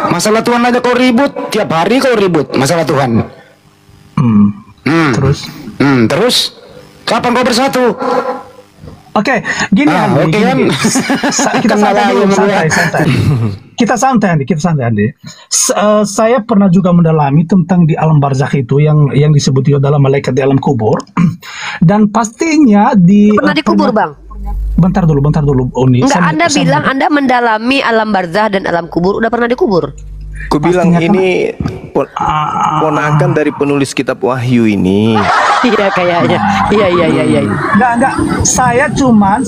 Masalah Tuhan aja kau ribut, tiap hari kau ribut masalah Tuhan. Terus kapan kau bersatu? Oke, gini Andi. Oke kan? Kita santai. Kita santai Andi. Saya pernah juga mendalami tentang di alam barzakh itu yang disebut juga dalam malaikat di alam kubur. Dan pastinya Pernah dikubur, Bang? Bentar dulu, Uni. Enggak, Anda bilang Anda mendalami alam barzah dan alam kubur, udah pernah dikubur? Ku bilang ini ponakan dari penulis kitab Wahyu ini. Iya kayaknya. Iya. Enggak. Saya cuman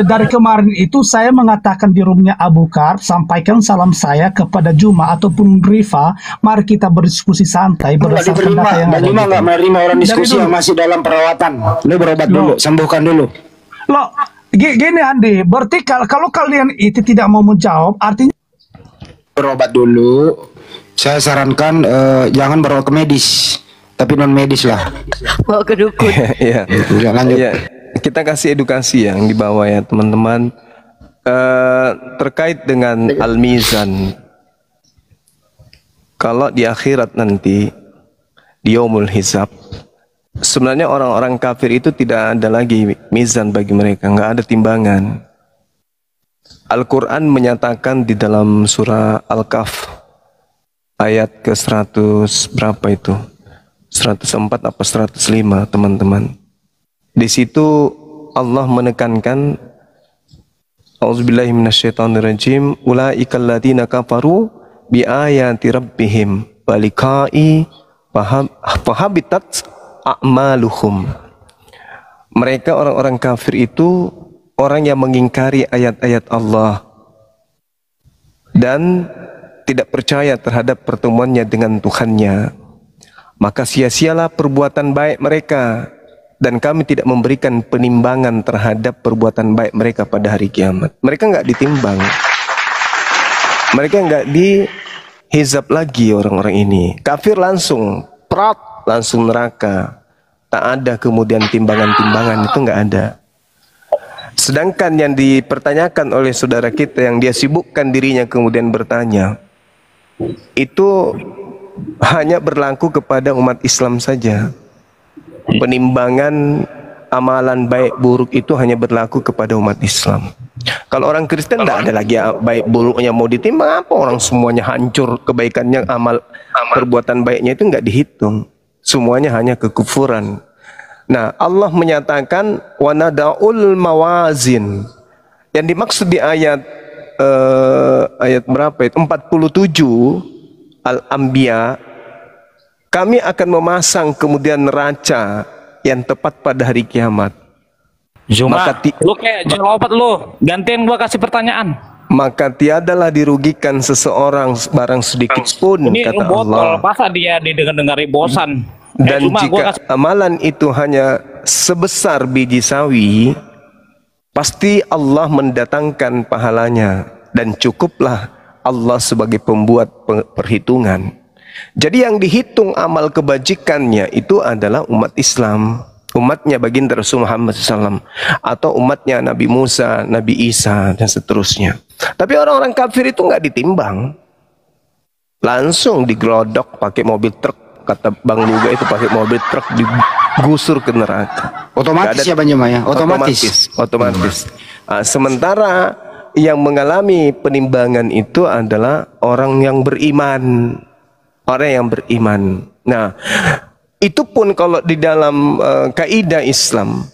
dari kemarin itu saya mengatakan di roomnya Abu Karb, sampaikan salam saya kepada Juma ataupun Rifa. Mari kita berdiskusi santai berdasarkan data yang ada. Juma nggak menerima orang diskusi yang masih dalam perawatan. Lu berobat dulu, sembuhkan dulu. Loh, gini Andi, berarti kalau kalian itu tidak mau menjawab, artinya berobat dulu. Saya sarankan jangan berobat ke medis, tapi non medis lah. Mau ke dukun. Iya. Lanjut. Ya, kita kasih edukasi yang di bawah ya teman-teman, terkait dengan al-mizan. Kalau di akhirat nanti di yaumul hisab, sebenarnya orang-orang kafir itu tidak ada lagi mizan bagi mereka, nggak ada timbangan. Al-Quran menyatakan di dalam surah Al-Kahf ayat ke 100 berapa itu? 104 apa 105 teman-teman. Di situ Allah menekankan A'udzubillahi minasyaitonirrajim, ulaikal ladzina kafaru bi ayati rabbihim waliqa'i fahabitat a'maluhum. Mereka orang-orang kafir itu orang yang mengingkari ayat-ayat Allah dan tidak percaya terhadap pertemuannya dengan Tuhannya, maka sia-sialah perbuatan baik mereka, dan kami tidak memberikan penimbangan terhadap perbuatan baik mereka pada hari kiamat. Mereka nggak ditimbang, mereka nggak dihizab lagi. Orang-orang ini kafir langsung neraka, tak ada kemudian timbangan-timbangan, itu nggak ada. Sedangkan yang dipertanyakan oleh saudara kita yang dia sibukkan dirinya kemudian bertanya, itu hanya berlaku kepada umat Islam saja. Penimbangan amalan baik buruk itu hanya berlaku kepada umat Islam. Kalau orang Kristen tidak ada lagi baik buruknya mau ditimbang apa, orang semuanya hancur kebaikannya, amal perbuatan baiknya itu nggak dihitung, semuanya hanya kekufuran. Nah, Allah menyatakan wanadaul mawazin. Yang dimaksud di ayat berapa itu? 47 Al-Anbiya, kami akan memasang kemudian neraca yang tepat pada hari kiamat. Cuma lu kayak jawaban lu, gantian gua kasih pertanyaan. Maka tiadalah dirugikan seseorang barang sedikit pun, ini kata botol, Allah. masa dia didengar-dengari bosan. Dan jika amalan itu hanya sebesar biji sawi, pasti Allah mendatangkan pahalanya, dan cukuplah Allah sebagai pembuat perhitungan. Jadi yang dihitung amal kebajikannya itu adalah umat Islam, umatnya baginda Rasul Muhammad SAW, atau umatnya Nabi Musa, Nabi Isa, dan seterusnya. Tapi orang-orang kafir itu nggak ditimbang, langsung digelodok pakai mobil truk. Kata Bang Luga itu pakai mobil truk digusur ke neraka. Otomatis ya Bang Juma ya? Otomatis. Sementara yang mengalami penimbangan itu adalah orang yang beriman. Orang yang beriman. Nah, itu pun kalau di dalam kaidah Islam,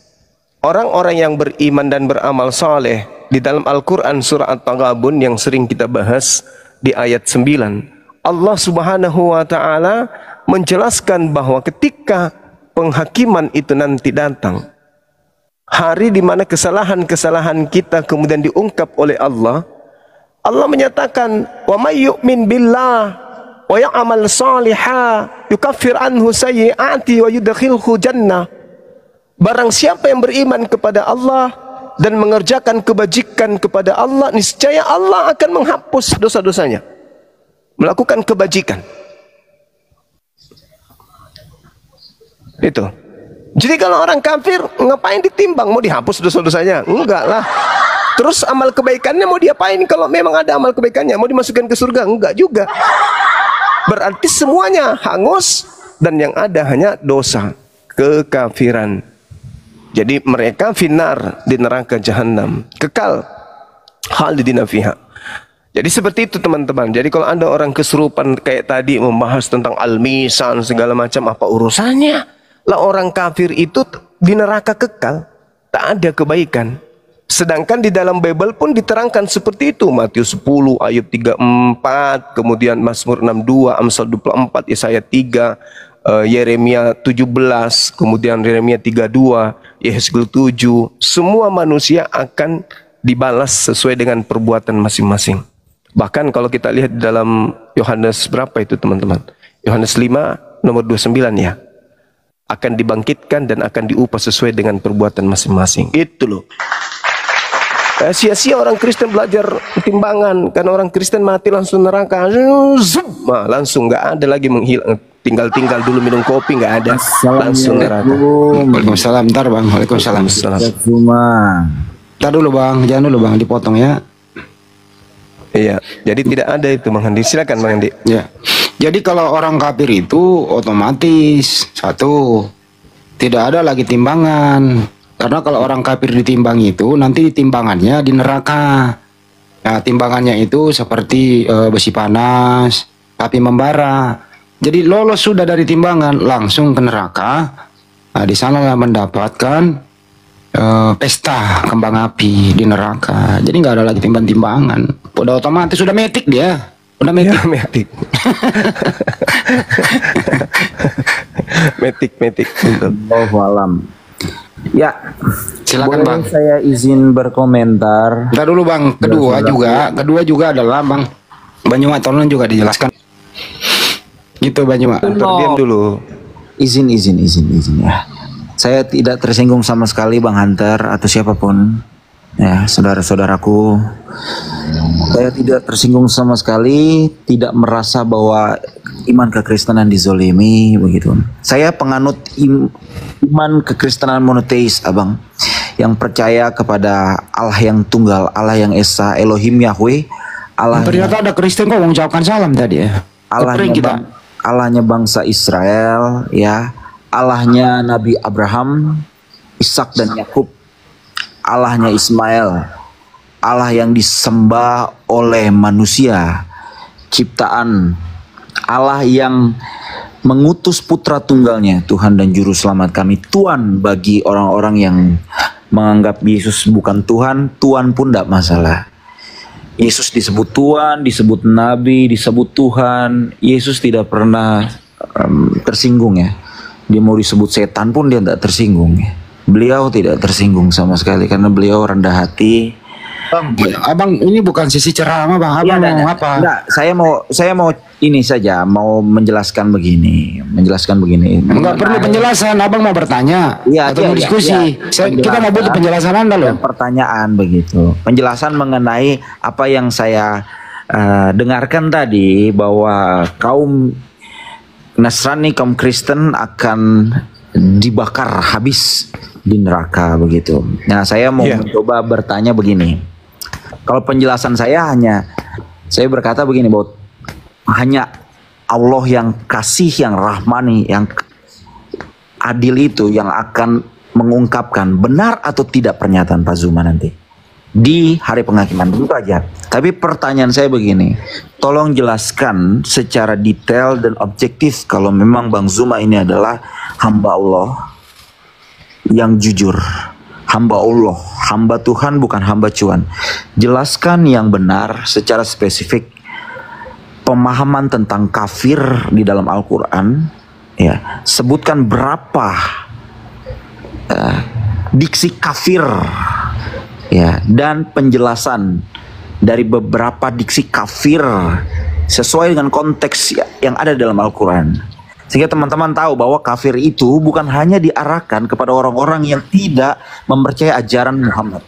orang-orang yang beriman dan beramal soleh, di dalam Al-Quran surah At-Taghabun yang sering kita bahas di ayat 9, Allah Subhanahu wa Ta'ala menjelaskan bahwa ketika penghakiman itu nanti datang, hari di mana kesalahan-kesalahan kita kemudian diungkap oleh Allah, Allah menyatakan, wa may yu'min billah wa ya'mal salihah yukaffir anhu sayyi'ati wa yudkhilhu jannah. Barang siapa yang beriman kepada Allah dan mengerjakan kebajikan kepada Allah, niscaya Allah akan menghapus dosa-dosanya. Melakukan kebajikan. Itu. Jadi kalau orang kafir ngapain ditimbang? Mau dihapus dosa-dosanya? Enggak lah. Terus amal kebaikannya mau diapain kalau memang ada amal kebaikannya? Mau dimasukkan ke surga? Enggak juga. Berarti semuanya hangus dan yang ada hanya dosa, kekafiran. Jadi mereka finar di neraka jahanam, kekal khalidina fiha. Jadi seperti itu teman-teman. Jadi kalau ada orang kesurupan kayak tadi membahas tentang al-misan segala macam, apa urusannya? Lah orang kafir itu di neraka kekal, tak ada kebaikan. Sedangkan di dalam Bible pun diterangkan seperti itu. Matius 10 ayat 34, kemudian Mazmur 62, Amsal 24, Yesaya 3, Yeremia 17, kemudian Yeremia 32, Yehezkiel 7. Semua manusia akan dibalas sesuai dengan perbuatan masing-masing. Bahkan kalau kita lihat di dalam Yohanes berapa itu teman-teman? Yohanes 5 nomor 29 ya. Akan dibangkitkan dan akan diupah sesuai dengan perbuatan masing-masing. Itu loh. Sia-sia orang Kristen belajar timbangan, karena orang Kristen mati langsung neraka, langsung nggak ada lagi menghilang, tinggal dulu minum kopi nggak ada, langsung neraka. Waalaikumsalam, ntar Bang. Waalaikumsalam. Ntar dulu Bang, jangan dulu Bang, dipotong ya. Iya, jadi tidak ada itu Bang Handi. Silakan Bang Handi. Ya. Jadi kalau orang kafir itu otomatis satu, tidak ada lagi timbangan. Karena kalau orang kafir ditimbang itu nanti timbangannya di neraka. Nah, timbangannya itu seperti besi panas, api membara. Jadi lolos sudah dari timbangan langsung ke neraka. Nah, di sana mendapatkan pesta kembang api di neraka. Jadi nggak ada lagi timbang-timbangan. Udah otomatis sudah metik dia. Udah metik. Ya, metik. metik. Allahu alam. Ya, silakan Bang. Saya izin berkomentar. Ntar dulu Bang, kedua juga adalah Bang Banyuma, tolong juga dijelaskan. Gitu Banyuma. Diam dulu. Izin ya. Saya tidak tersinggung sama sekali Bang Hunter atau siapapun. Ya, saudara-saudaraku. Saya tidak tersinggung sama sekali, tidak merasa bahwa iman kekristenan dizolimi begitu. Saya penganut iman kekristenan monoteis, Abang, yang percaya kepada Allah yang tunggal, Allah yang esa, Elohim Yahweh, Allah. Ternyata ada Kristen kok mengucapkan salam tadi ya. Allahnya bangsa Israel, ya, Allahnya Nabi Abraham, Ishak dan Yakub, Allahnya Ismail, Allah yang disembah oleh manusia, ciptaan, Allah yang mengutus putra tunggalnya, Tuhan dan Juru Selamat kami, Tuhan bagi orang-orang yang menganggap Yesus bukan Tuhan, Tuhan pun tidak masalah. Yesus disebut Tuhan, disebut Nabi, disebut Tuhan, Yesus tidak pernah tersinggung ya. Dia mau disebut setan pun dia tidak tersinggung ya. Beliau tidak tersinggung sama sekali karena beliau rendah hati. Abang ini bukan sisi ceramah Bang, Abang ya, mau apa? Enggak, saya mau ini saja, mau menjelaskan begini. Enggak perlu penjelasan, Abang mau bertanya atau mau diskusi. Kita mau butuh penjelasan Anda loh. Pertanyaan begitu. Penjelasan mengenai apa yang saya dengarkan tadi, bahwa kaum Nasrani, kaum Kristen akan dibakar habis di neraka begitu. Nah, saya mau mencoba bertanya begini. Kalau penjelasan saya saya berkata begini, bahwa hanya Allah yang kasih, yang rahmani, yang adil itu yang akan mengungkapkan benar atau tidak pernyataan Pak Zuma nanti di hari penghakiman, tentu aja. Tapi pertanyaan saya begini, tolong jelaskan secara detail dan objektif kalau memang Bang Zuma ini adalah hamba Allah yang jujur, hamba Allah, hamba Tuhan, bukan hamba cuan. Jelaskan yang benar secara spesifik pemahaman tentang kafir di dalam Al-Quran, ya. Sebutkan berapa diksi kafir, ya, dan penjelasan dari beberapa diksi kafir sesuai dengan konteks yang ada dalam Al-Quran, sehingga teman-teman tahu bahwa kafir itu bukan hanya diarahkan kepada orang-orang yang tidak mempercayai ajaran Muhammad.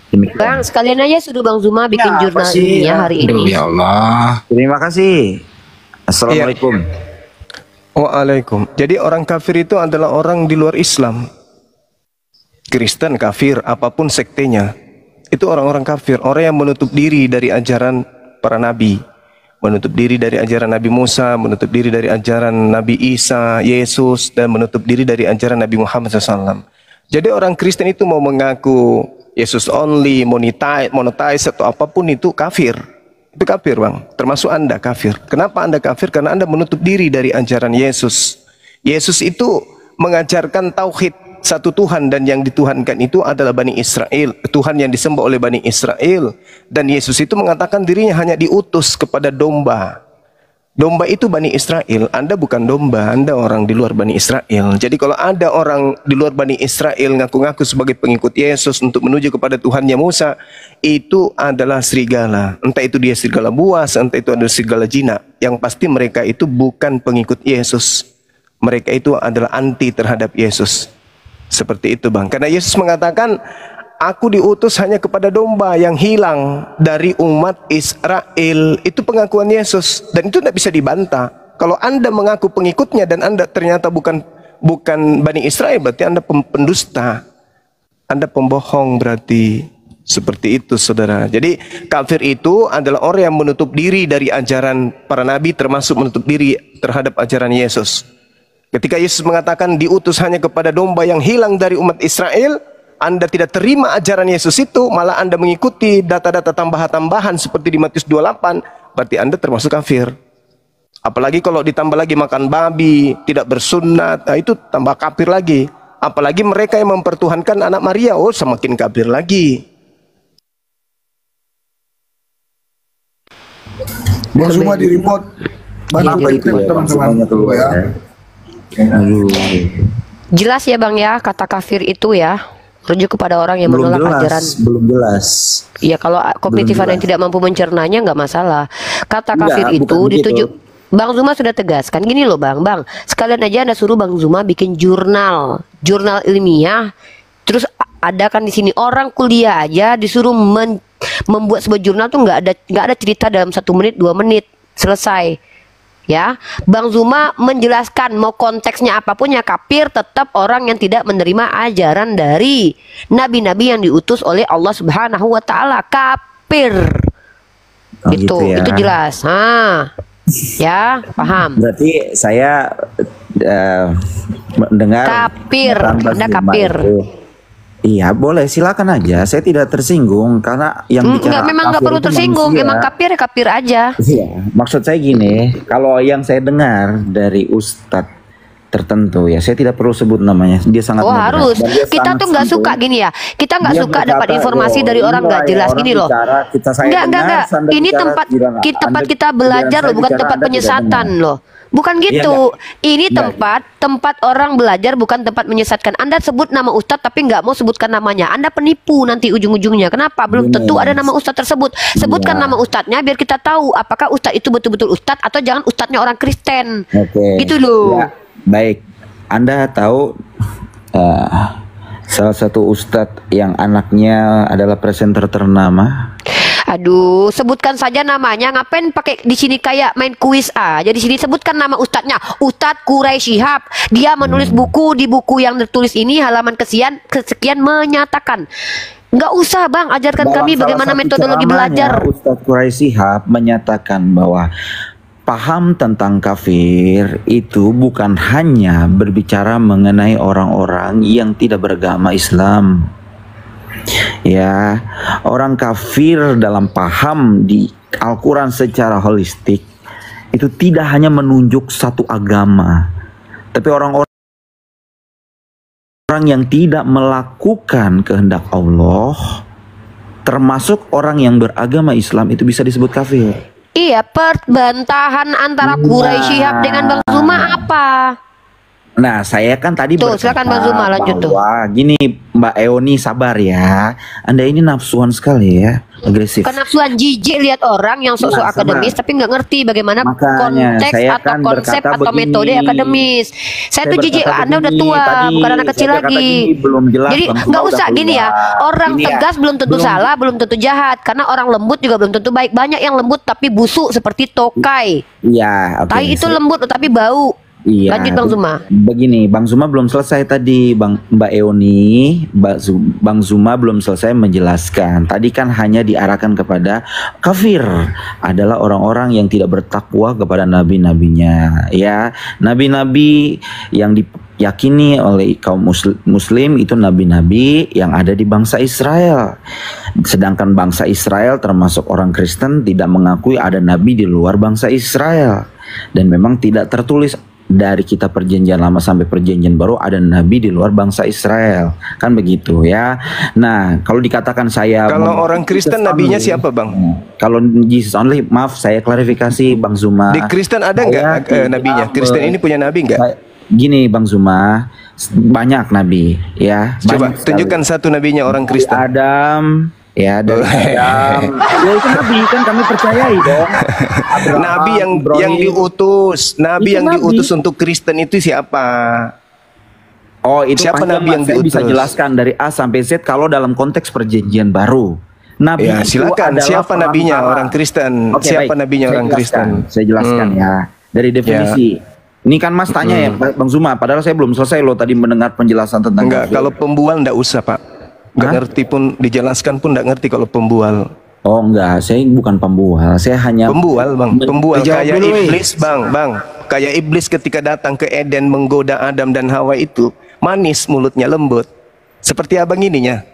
Demikian. Bang, sekalian aja suruh Bang Zuma bikin jurnal ini ya hari ini. Ya Allah. Terima kasih. Assalamualaikum. Waalaikumsalam. Jadi orang kafir itu adalah orang di luar Islam. Kristen kafir, apapun sektenya, itu orang-orang kafir, orang yang menutup diri dari ajaran para nabi, menutup diri dari ajaran Nabi Musa, menutup diri dari ajaran Nabi Isa, Yesus, dan menutup diri dari ajaran Nabi Muhammad SAW. Jadi orang Kristen itu mau mengaku Yesus only, monetize atau apapun itu kafir. Itu kafir, Bang. Termasuk Anda kafir. Kenapa Anda kafir? Karena Anda menutup diri dari ajaran Yesus. Yesus itu mengajarkan tauhid, satu Tuhan, dan yang dituhankan itu adalah Bani Israel, Tuhan yang disembah oleh Bani Israel. Dan Yesus itu mengatakan dirinya hanya diutus kepada domba. Domba itu Bani Israel. Anda bukan domba, Anda orang di luar Bani Israel. Jadi kalau ada orang di luar Bani Israel ngaku-ngaku sebagai pengikut Yesus untuk menuju kepada Tuhannya Musa, itu adalah serigala. Entah itu dia serigala buas, entah itu adalah serigala jinak. Yang pasti mereka itu bukan pengikut Yesus. Mereka itu adalah anti terhadap Yesus. Seperti itu, Bang. Karena Yesus mengatakan, aku diutus hanya kepada domba yang hilang dari umat Israel. Itu pengakuan Yesus. Dan itu tidak bisa dibantah. Kalau Anda mengaku pengikutnya dan Anda ternyata bukan Bani Israel, berarti Anda pendusta. Anda pembohong berarti. Seperti itu, saudara. Jadi kafir itu adalah orang yang menutup diri dari ajaran para nabi, termasuk menutup diri terhadap ajaran Yesus. Ketika Yesus mengatakan diutus hanya kepada domba yang hilang dari umat Israel, Anda tidak terima ajaran Yesus itu, malah Anda mengikuti data-data tambahan-tambahan seperti di Matius 28, berarti Anda termasuk kafir. Apalagi kalau ditambah lagi makan babi, tidak bersunat, nah itu tambah kafir lagi. Apalagi mereka yang mempertuhankan anak Maria, oh semakin kafir lagi. Bang Zuma di report. Bantu teman-teman ya. Jelas ya Bang ya, kata kafir itu ya rujuk kepada orang yang menolak ajaran. Belum jelas. Ya kalau kognitif yang tidak mampu mencernanya nggak masalah. Kata kafir itu ditujuk. Bang Zuma sudah tegaskan gini loh Bang. Sekalian aja Anda suruh Bang Zuma bikin jurnal ilmiah. Terus ada kan di sini orang kuliah aja disuruh membuat sebuah jurnal tuh nggak ada cerita dalam 1 menit 2 menit selesai. Ya, Bang Zuma menjelaskan mau konteksnya apapun ya kafir tetap orang yang tidak menerima ajaran dari nabi-nabi yang diutus oleh Allah Subhanahu wa taala, kafir. Oh, gitu ya. Itu jelas. Ya, paham. Berarti saya mendengar kafir, Anda kafir. Iya, boleh, silakan aja. Saya tidak tersinggung karena yang bicara memang nggak perlu tersinggung. manusia. Emang kafir ya kafir aja. Iya, maksud saya gini, kalau yang saya dengar dari ustadz tertentu ya, saya tidak perlu sebut namanya. Dia sangat harus. Kita tuh nggak suka gini ya. Kita nggak suka dapat informasi dari orang nggak jelas gini loh. Enggak. Ini tempat kita belajar loh, bukan tempat penyesatan loh. Bukan gitu. Ini tempat orang belajar, bukan tempat menyesatkan. Anda sebut nama ustadz tapi nggak mau sebutkan namanya. Anda penipu nanti ujung-ujungnya. Kenapa? Belum tentu ada nama ustadz tersebut. Sebutkan nama ustadznya biar kita tahu apakah ustadz itu betul-betul ustadz atau jangan ustadznya orang Kristen. Gitu loh. Ya, baik. Anda tahu salah satu ustadz yang anaknya adalah presenter ternama? Aduh, sebutkan saja namanya. Ngapain pakai di sini kayak main kuis aja? Di sini sebutkan nama ustadznya, Ustadz Quraisy Shihab. Dia menulis buku, di buku yang tertulis ini halaman kesekian menyatakan. Nggak usah bang, ajarkan kami bagaimana metodologi belajar. Ustadz Quraisy Shihab menyatakan bahwa paham tentang kafir itu bukan hanya berbicara mengenai orang-orang yang tidak beragama Islam. Ya, orang kafir dalam paham di Al-Quran secara holistik itu tidak hanya menunjuk satu agama, tapi orang-orang yang tidak melakukan kehendak Allah, termasuk orang yang beragama Islam, itu bisa disebut kafir. Iya, perbantahan antara Quraisy Shihab dengan Bang Zuma apa? Nah, saya kan tadi Tuh, silakan Bang Zuma lanjut tuh. Gini, Mbak Eoni, sabar ya. Anda ini nafsuan sekali ya, agresif. Kenafsuan jijik lihat orang yang sok-sok akademis tapi nggak ngerti bagaimana konteks atau konsep atau metode akademis. Saya tuh jijik, Anda udah tua, bukan anak kecil lagi. Jadi nggak usah gini ya. Orang tegas belum tentu salah, belum tentu jahat. Karena orang lembut juga belum tentu baik. Banyak yang lembut tapi busuk seperti tokai. Iya, oke. Tai itu lembut tapi bau. Iya, lanjut Bang Zuma. Begini, Bang Zuma belum selesai tadi, Mbak Eoni, Bang Zuma belum selesai menjelaskan. Tadi kan hanya diarahkan kepada kafir adalah orang-orang yang tidak bertakwa kepada nabi-nabinya. Ya, nabi-nabi yang diyakini oleh kaum muslim itu nabi-nabi yang ada di bangsa Israel. Sedangkan bangsa Israel termasuk orang Kristen tidak mengakui ada nabi di luar bangsa Israel. Dan memang tidak tertulis dari kitab perjanjian lama sampai perjanjian baru ada nabi di luar bangsa Israel, kan begitu ya. Nah, kalau dikatakan saya kalau orang Kristen nabinya siapa bang? Kalau Jesus only, maaf saya klarifikasi Bang Zuma. Di Kristen ada nggak nabinya? Kristen ini punya nabi nggak? Gini Bang Zuma, banyak nabi ya. Coba tunjukkan satu nabinya orang Kristen. Adam. Ya, dari Adam. Ya itu nabi kan kami percayai dong. Abraham, nabi yang diutus, nabi yang diutus untuk Kristen itu siapa? Oh, itu siapa nabi yang diutus? Bisa jelaskan dari A sampai Z kalau dalam konteks perjanjian baru. Nabi ya, silakan. Siapa nabinya orang Kristen? Okay, siapa baik. nabinya orang Kristen? Saya jelaskan ya. Dari definisi. Ini kan Mas tanya ya Bang Zuma, padahal saya belum selesai loh tadi mendengar penjelasan tentang enggak, kalau pembual enggak usah, Pak. Nggak ngerti pun, dijelaskan pun nggak ngerti kalau pembual. Oh enggak, saya bukan pembual, saya hanya pembual bang, pembual kayak iblis bang, kayak iblis ketika datang ke Eden menggoda Adam dan Hawa itu manis, mulutnya lembut, seperti abang ininya.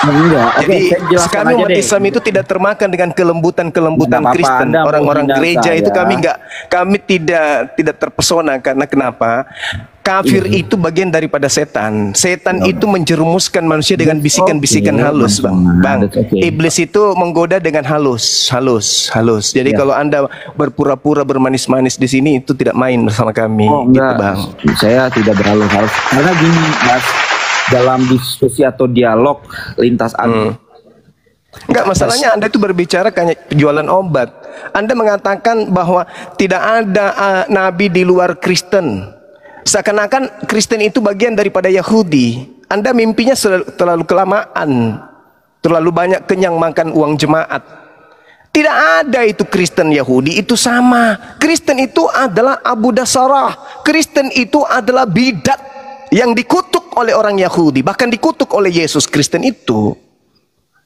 Enggak. Jadi kami umat Islam itu tidak termakan dengan kelembutan Kristen, orang-orang gereja itu kami tidak terpesona karena kenapa? Kafir itu bagian daripada setan. Setan itu menjerumuskan manusia dengan bisikan-bisikan halus, bang. Iblis itu menggoda dengan halus. Jadi kalau Anda berpura-pura bermanis-manis di sini itu tidak main bersama kami, gitu, bang. Saya tidak berhalus-halus. Karena gini, Mas, dalam diskusi atau dialog lintas enggak, masalahnya Anda itu berbicara kayak jualan obat. Anda mengatakan bahwa tidak ada nabi di luar Kristen. Seakan-akan Kristen itu bagian daripada Yahudi. Anda mimpinya terlalu kelamaan, terlalu banyak kenyang makan uang jemaat. Tidak ada itu Kristen Yahudi, itu sama. Kristen itu adalah Abu Dasarah. Kristen itu adalah bidat yang dikutuk oleh orang Yahudi, bahkan dikutuk oleh Yesus. Kristen itu.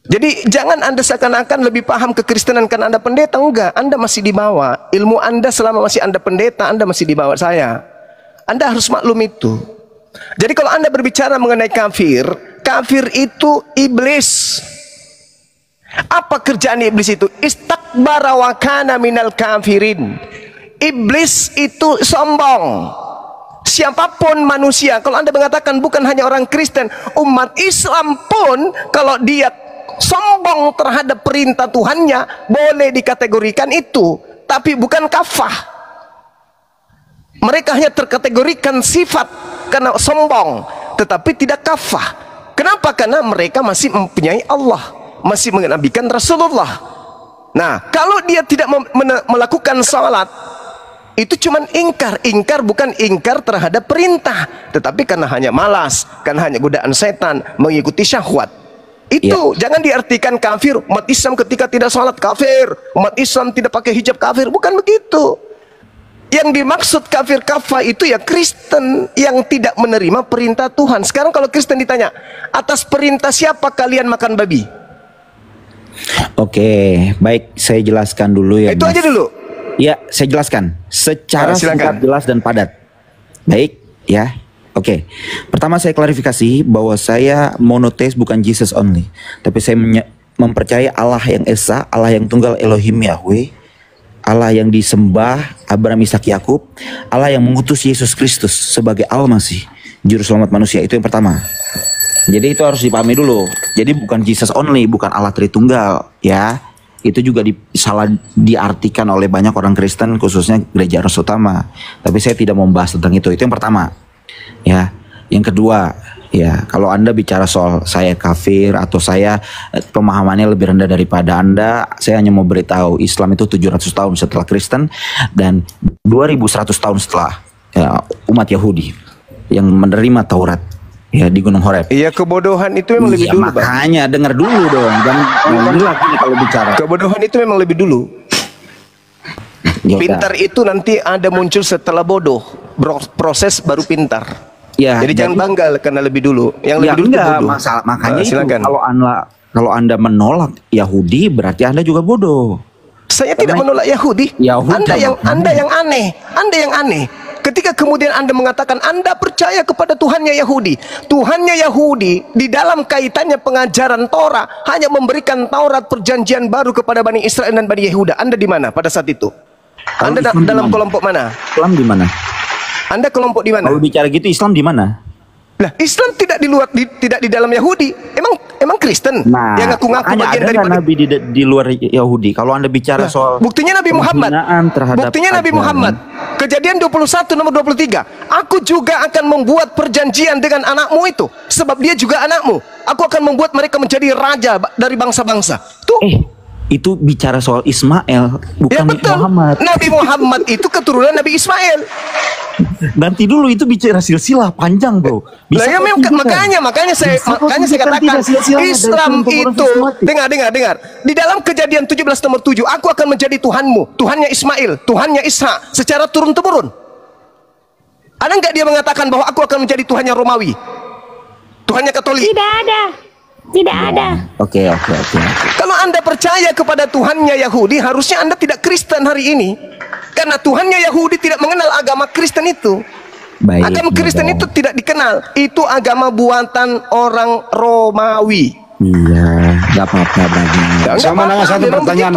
Jadi jangan Anda seakan-akan lebih paham kekristenan karena Anda pendeta. Enggak, Anda masih di bawah. Ilmu Anda selama masih Anda pendeta, Anda masih di bawah saya. Anda harus maklum itu. Jadi kalau Anda berbicara mengenai kafir, kafir itu iblis. Apa kerjaan iblis itu? Istakbara wa kana minal kafirin. Iblis itu sombong. Siapapun manusia, kalau Anda mengatakan bukan hanya orang Kristen, umat Islam pun kalau dia sombong terhadap perintah Tuhannya, boleh dikategorikan itu, tapi bukan kafah. Mereka hanya terkategorikan sifat karena sombong, tetapi tidak kafah. Kenapa? Karena mereka masih mempunyai Allah, masih mengenabikan Rasulullah. Nah, kalau dia tidak melakukan salat, itu cuman ingkar bukan ingkar terhadap perintah, tetapi karena hanya malas, karena hanya godaan setan, mengikuti syahwat. Itu jangan diartikan kafir. Umat Islam ketika tidak sholat kafir, umat Islam tidak pakai hijab kafir, bukan begitu. Yang dimaksud kafir kafah itu ya Kristen yang tidak menerima perintah Tuhan. Sekarang kalau Kristen ditanya, atas perintah siapa kalian makan babi? Oke, baik, saya jelaskan dulu ya. Itu aja dulu. Ya, saya jelaskan secara singkat, jelas dan padat. Baik, ya. Oke. Pertama saya klarifikasi bahwa saya monoteis bukan Jesus only, tapi saya mempercayai Allah yang Esa, Allah yang tunggal Elohim Yahweh, Allah yang disembah Abraham, Ishak, Yakub, Allah yang mengutus Yesus Kristus sebagai Al-Masih, juru selamat manusia. Itu yang pertama. Jadi itu harus dipahami dulu. Jadi bukan Jesus only, bukan Allah Tritunggal, ya. Itu juga salah diartikan oleh banyak orang Kristen, khususnya Gereja Ras Utama. Tapi saya tidak mau membahas tentang itu. Itu yang pertama. Ya. Yang kedua, ya, kalau Anda bicara soal saya kafir atau saya pemahamannya lebih rendah daripada Anda, saya hanya mau beritahu Islam itu 700 tahun setelah Kristen dan 2100 tahun setelah umat Yahudi yang menerima Taurat ya di Gunung Horeb. Iya, kebodohan itu memang lebih dulu, Bang. Makanya dengar dulu dong. Jangan lagi kalau bicara. Kebodohan itu memang lebih dulu. Pintar itu nanti ada muncul setelah bodoh. Proses baru pintar. Ya, jadi jangan bangga karena lebih dulu. Yang lebih dulu enggak, itu bodoh. Makanya itu silakan. Kalau anda menolak Yahudi berarti Anda juga bodoh. Saya tidak menolak Yahudi. Anda yang aneh. Anda yang aneh. Ketika kemudian Anda mengatakan Anda percaya kepada Tuhannya Yahudi. Tuhannya Yahudi di dalam kaitannya pengajaran Torah hanya memberikan Taurat perjanjian baru kepada Bani Israel dan Bani Yehuda. Anda di mana pada saat itu? Anda dalam kelompok mana? Islam di mana? Anda kelompok di mana? Kalau bicara gitu Islam di mana? Lah, Islam tidak di luar tidak di dalam Yahudi. Emang Kristen yang ngaku-ngaku bagian dari Nabi di luar Yahudi. Kalau Anda bicara soal buktinya Nabi Muhammad. Buktinya Nabi Muhammad. Kejadian 21 nomor 23. Aku juga akan membuat perjanjian dengan anakmu itu sebab dia juga anakmu. Aku akan membuat mereka menjadi raja dari bangsa-bangsa. Tuh. Itu bicara soal Ismail, bukan ya, betul. Muhammad. Nabi Muhammad itu keturunan Nabi Ismail. Nanti dulu itu bicara silsilah panjang, bro. Nah, ya, makanya saya katakan Islam itu dengar. Di dalam Kejadian 17 nomor 7, aku akan menjadi Tuhanmu, Tuhannya Ismail, Tuhannya Ishak, secara turun temurun. Ada nggak dia mengatakan bahwa aku akan menjadi Tuhannya Romawi, Tuhannya Katolik? Tidak ada. Oke. Kalau Anda percaya kepada Tuhannya Yahudi, harusnya Anda tidak Kristen hari ini. Karena Tuhannya Yahudi tidak mengenal agama Kristen itu. Agama Kristen itu tidak dikenal. Itu agama buatan orang Romawi. Iya, nggak apa-apa bagi. Saya mau nanya satu pertanyaan.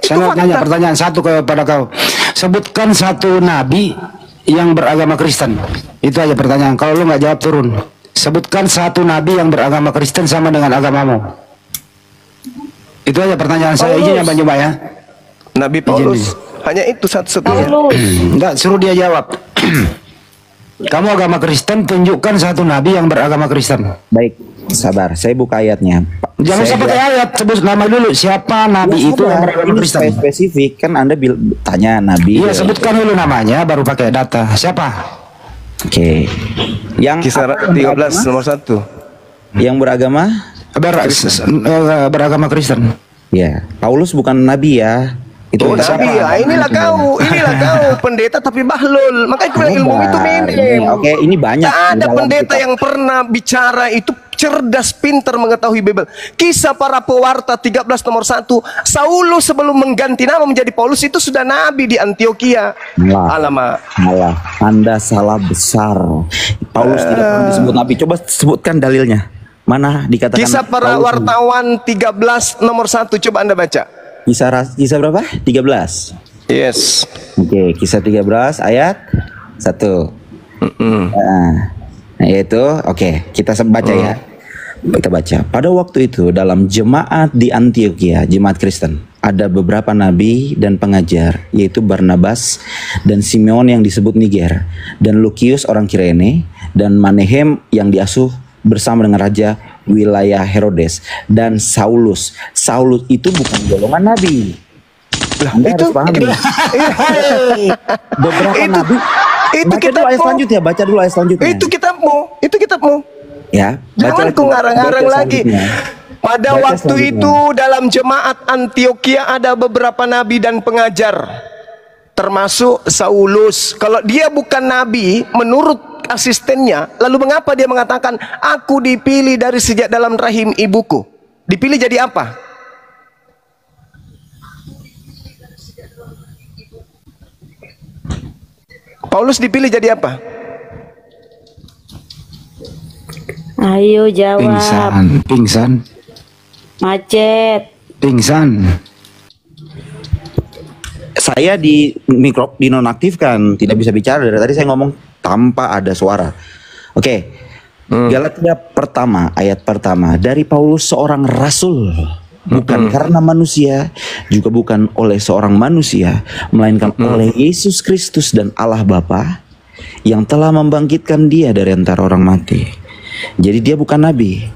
Saya mau nanya pertanyaan satu kepada kau. Sebutkan satu nabi yang beragama Kristen. Itu aja pertanyaan. Kalau lu nggak jawab turun. Sebutkan satu nabi yang beragama Kristen sama dengan agamamu. Itu aja pertanyaan saya. Izin ya Bang Jumba ya. Nabi Paulus. Hanya itu satu-satunya. Enggak, suruh dia jawab. Kamu agama Kristen, tunjukkan satu nabi yang beragama Kristen. Baik, sabar. Saya buka ayatnya. Jangan usah pakai ayat, sebut nama dulu. Siapa nabi itu yang beragama Kristen? Spesifik kan Anda tanya nabi. Iya, sebutkan dulu namanya, baru pakai data. Siapa? Oke. Yang kisah 13 nomor 1. Yang beragama beragama Kristen. Ya, Paulus bukan nabi ya. Itu nabi ya. Inilah kau pendeta tapi bahlul. Makanya aku bilang ilmu itu minim. Oke, ini banyak. Ada pendeta yang pernah bicara itu cerdas, pintar mengetahui Bible. Kisah para pewarta 13 nomor 1. Saulus sebelum mengganti nama menjadi Paulus itu sudah nabi di Antioquia. Alamak. Anda salah besar. Paulus tidak pernah disebut nabi. Coba sebutkan dalilnya. Mana dikatakan? Kisah para wartawan 13 nomor 1. Coba Anda baca. Kisah berapa? 13. Yes. Oke, kisah 13 ayat 1. Nah, yaitu kita baca ya. Kita baca. Pada waktu itu dalam jemaat di Antioquia, jemaat Kristen, ada beberapa nabi dan pengajar, yaitu Barnabas dan Simeon yang disebut Niger, dan Lukius orang Kirene, dan Manehem yang diasuh bersama dengan raja wilayah Herodes, dan Saulus. Saulus itu bukan golongan nabi. Itu beberapa nabi. Itu kita ayat selanjutnya. Baca dulu ayat selanjutnya. Itu kitabmu. Ya. Jangan ku ngarang-ngarang lagi. Pada waktu itu dalam jemaat Antioquia ada beberapa nabi dan pengajar, termasuk Saulus. Kalau dia bukan nabi menurut asistennya, lalu mengapa dia mengatakan aku dipilih dari sejak dalam rahim ibuku? Dipilih jadi apa? Paulus dipilih jadi apa? Ayo jawab. Pingsan. Macet. Pingsan. Saya dinonaktifkan, tidak bisa bicara. Dari tadi saya ngomong tanpa ada suara. Oke. Galatia pertama, ayat pertama. Dari Paulus seorang rasul, bukan karena manusia, juga bukan oleh seorang manusia, melainkan oleh Yesus Kristus dan Allah Bapa yang telah membangkitkan dia dari antara orang mati. Jadi dia bukan nabi.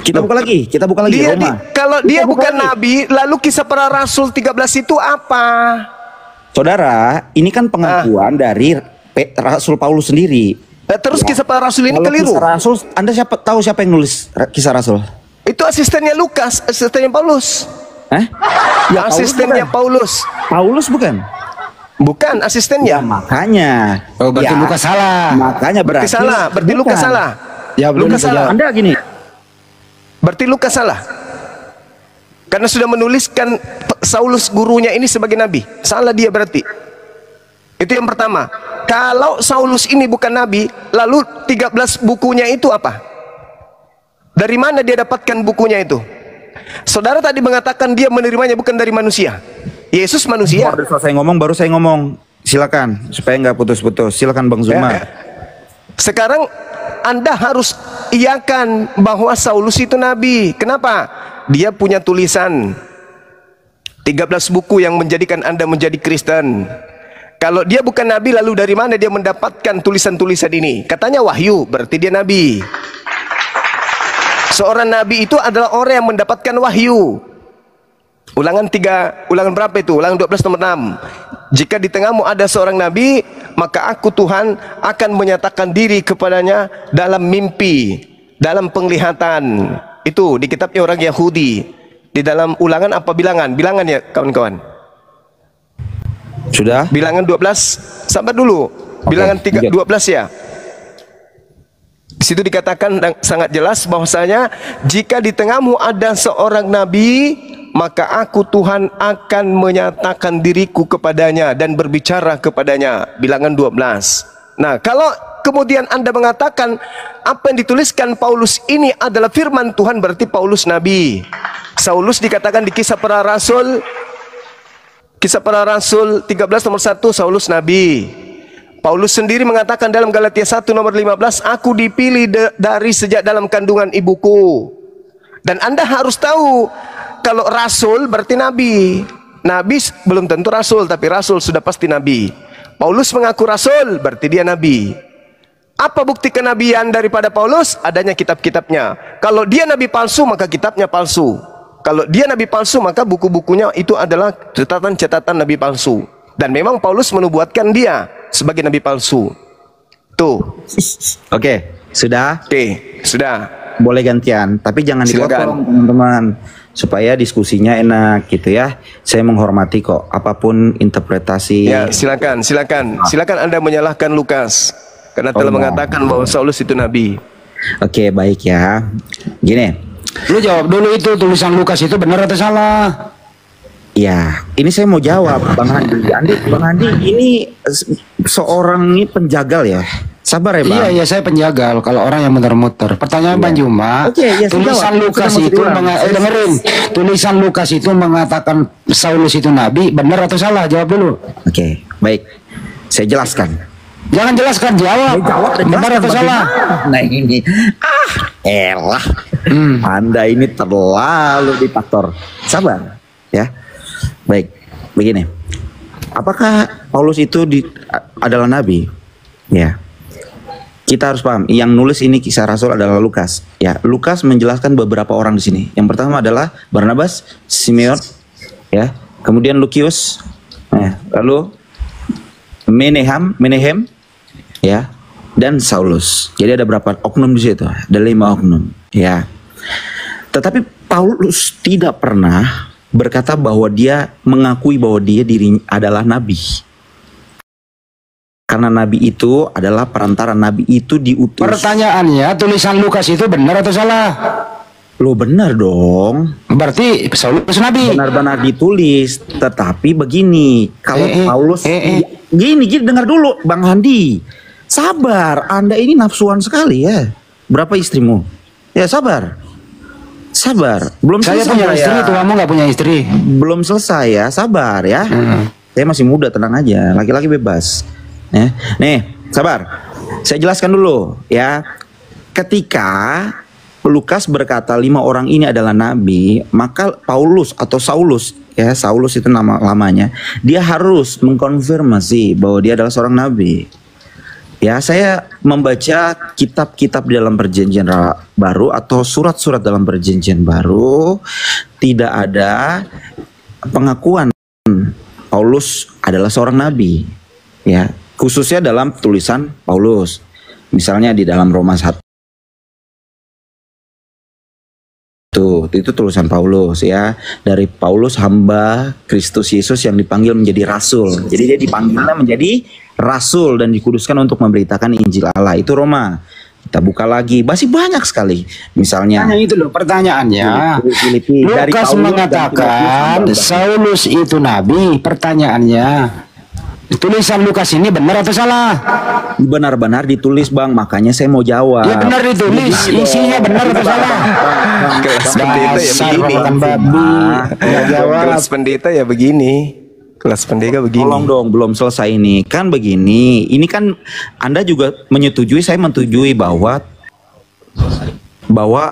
Kita buka lagi Roma. Kalau dia bukan nabi, lalu kisah para rasul 13 itu apa? Saudara, ini kan pengakuan dari Rasul Paulus sendiri. Terus kisah para rasul ini keliru. Kisah rasul, Anda tahu siapa yang nulis kisah rasul? Itu asistennya Lukas, asistennya Paulus. Ya, asistennya Paulus. Paulus bukan? Bukan asistennya. Ya, makanya. Oh, berarti Lukas salah. Makanya berarti salah. Berarti Lukas salah. Ya, belum Lukas salah. Anda gini. Berarti Lukas salah. Karena sudah menuliskan Saulus gurunya ini sebagai nabi. Salah dia berarti. Itu yang pertama. Kalau Saulus ini bukan nabi, lalu 13 bukunya itu apa? Dari mana dia dapatkan bukunya itu? Saudara tadi mengatakan dia menerimanya bukan dari manusia. Yesus manusia. Baru saya ngomong. Silakan supaya nggak putus-putus. Silakan Bang Zuma. Sekarang Anda harus iakan bahwa Saulus itu nabi. Kenapa? Dia punya tulisan 13 buku yang menjadikan Anda menjadi Kristen. Kalau dia bukan nabi, lalu dari mana dia mendapatkan tulisan-tulisan ini? Katanya wahyu, berarti dia nabi. Seorang nabi itu adalah orang yang mendapatkan wahyu. Ulangan berapa itu? Ulangan 12 nomor 6. Jika di tengahmu ada seorang nabi, maka aku Tuhan akan menyatakan diri kepadanya dalam mimpi, dalam penglihatan. Itu di kitabnya orang Yahudi. Di dalam ulangan apa bilangan? Bilangan ya kawan-kawan. Sudah? Bilangan 12, sabar dulu. Bilangan 12 ya. Di situ dikatakan sangat jelas bahwasanya jika di tengahmu ada seorang nabi, maka aku Tuhan akan menyatakan diriku kepadanya dan berbicara kepadanya. Bilangan 12. Nah, kalau kemudian Anda mengatakan apa yang dituliskan Paulus ini adalah firman Tuhan, berarti Paulus nabi. Saulus dikatakan di kisah para rasul 13 nomor 1, Saulus nabi. Paulus sendiri mengatakan dalam Galatia 1 nomor 15, aku dipilih dari sejak dalam kandungan ibuku. Dan Anda harus tahu, kalau rasul berarti nabi. Nabi belum tentu rasul, tapi rasul sudah pasti nabi. Paulus mengaku rasul, berarti dia nabi. Apa bukti kenabian daripada Paulus? Adanya kitab-kitabnya. Kalau dia nabi palsu, maka kitabnya palsu. Kalau dia nabi palsu, maka buku-bukunya itu adalah catatan-catatan nabi palsu. Dan memang Paulus menubuatkan dia sebagai nabi palsu. Tuh. Oke, sudah? Oke, sudah. Boleh gantian, tapi jangan dipotong teman-teman, supaya diskusinya enak gitu ya. Saya menghormati kok apapun interpretasi. Ya, silakan Anda menyalahkan Lukas karena telah mengatakan bahwa Saulus itu nabi. Oke, baik ya. Gini, lu jawab dulu, itu tulisan Lukas itu benar atau salah? Ya, ini saya mau jawab, Bang Handi. Ini seorang ini penjagal ya. Sabar ya, Bang. Iya, saya penjagal. Kalau orang yang muter-muter. Pertanyaan Bang Juma, tulisan Lukas itu dengerin. Tulisan Lukas itu mengatakan Saulus itu nabi, benar atau salah? Jawab dulu. Oke, baik. Saya jelaskan. Jangan jelaskan, jawab. Benar atau salah? Nah ini, elah. Anda ini terlalu diktator. Sabar, ya. Baik, begini. Apakah Paulus itu adalah nabi? Ya. Kita harus paham, yang nulis ini kisah Rasul adalah Lukas. Ya, Lukas menjelaskan beberapa orang di sini. Yang pertama adalah Barnabas, Simeon, ya. Kemudian Lukius, lalu Menahem, ya, dan Saulus. Jadi ada berapa oknum di situ? Ada 5 oknum, ya. Tetapi Paulus tidak pernah berkata bahwa dia mengakui bahwa dia diri adalah nabi. Karena nabi itu adalah perantara, nabi itu diutus. Pertanyaannya, tulisan Lukas itu benar atau salah? Lo benar dong. Berarti Saulus nabi. Benar-benar ditulis. Tetapi begini, kalau Paulus gini dengar dulu Bang Handi. Sabar, Anda ini nafsuan sekali ya. Berapa istrimu? Ya sabar. Sabar. Belum Saya selesai. punya istri, ya. kamu nggak punya istri. Belum selesai ya, sabar ya. Saya masih muda, tenang aja. Laki-laki bebas. Ya. Nih, sabar. Saya jelaskan dulu ya. Ketika Lukas berkata 5 orang ini adalah nabi, maka Paulus atau Saulus, ya Saulus itu nama lamanya, dia harus mengkonfirmasi bahwa dia adalah seorang nabi. Ya, saya membaca kitab-kitab di dalam perjanjian baru atau surat-surat dalam perjanjian baru, tidak ada pengakuan Paulus adalah seorang nabi. Ya, khususnya dalam tulisan Paulus. Misalnya di dalam Roma 1. Itu tulisan Paulus ya, dari Paulus hamba Kristus Yesus yang dipanggil menjadi rasul. Jadi dia dipanggilnya menjadi rasul dan dikuduskan untuk memberitakan Injil Allah. Itu Roma. Kita buka lagi, masih banyak sekali. Misalnya itu loh pertanyaannya. Lukas mengatakan Saulus itu nabi. Pertanyaannya, tulisan Lukas ini benar atau salah? Benar-benar ditulis Bang, makanya saya mau jawab. Ya benar ditulis, isinya benar atau salah? Kelas pendeta ya begini. Kelas pendeta ya begini. Kelas pendeta begini. Tolong dong, belum selesai ini. Kan begini, ini kan Anda juga menyetujui, saya menyetujui bahwa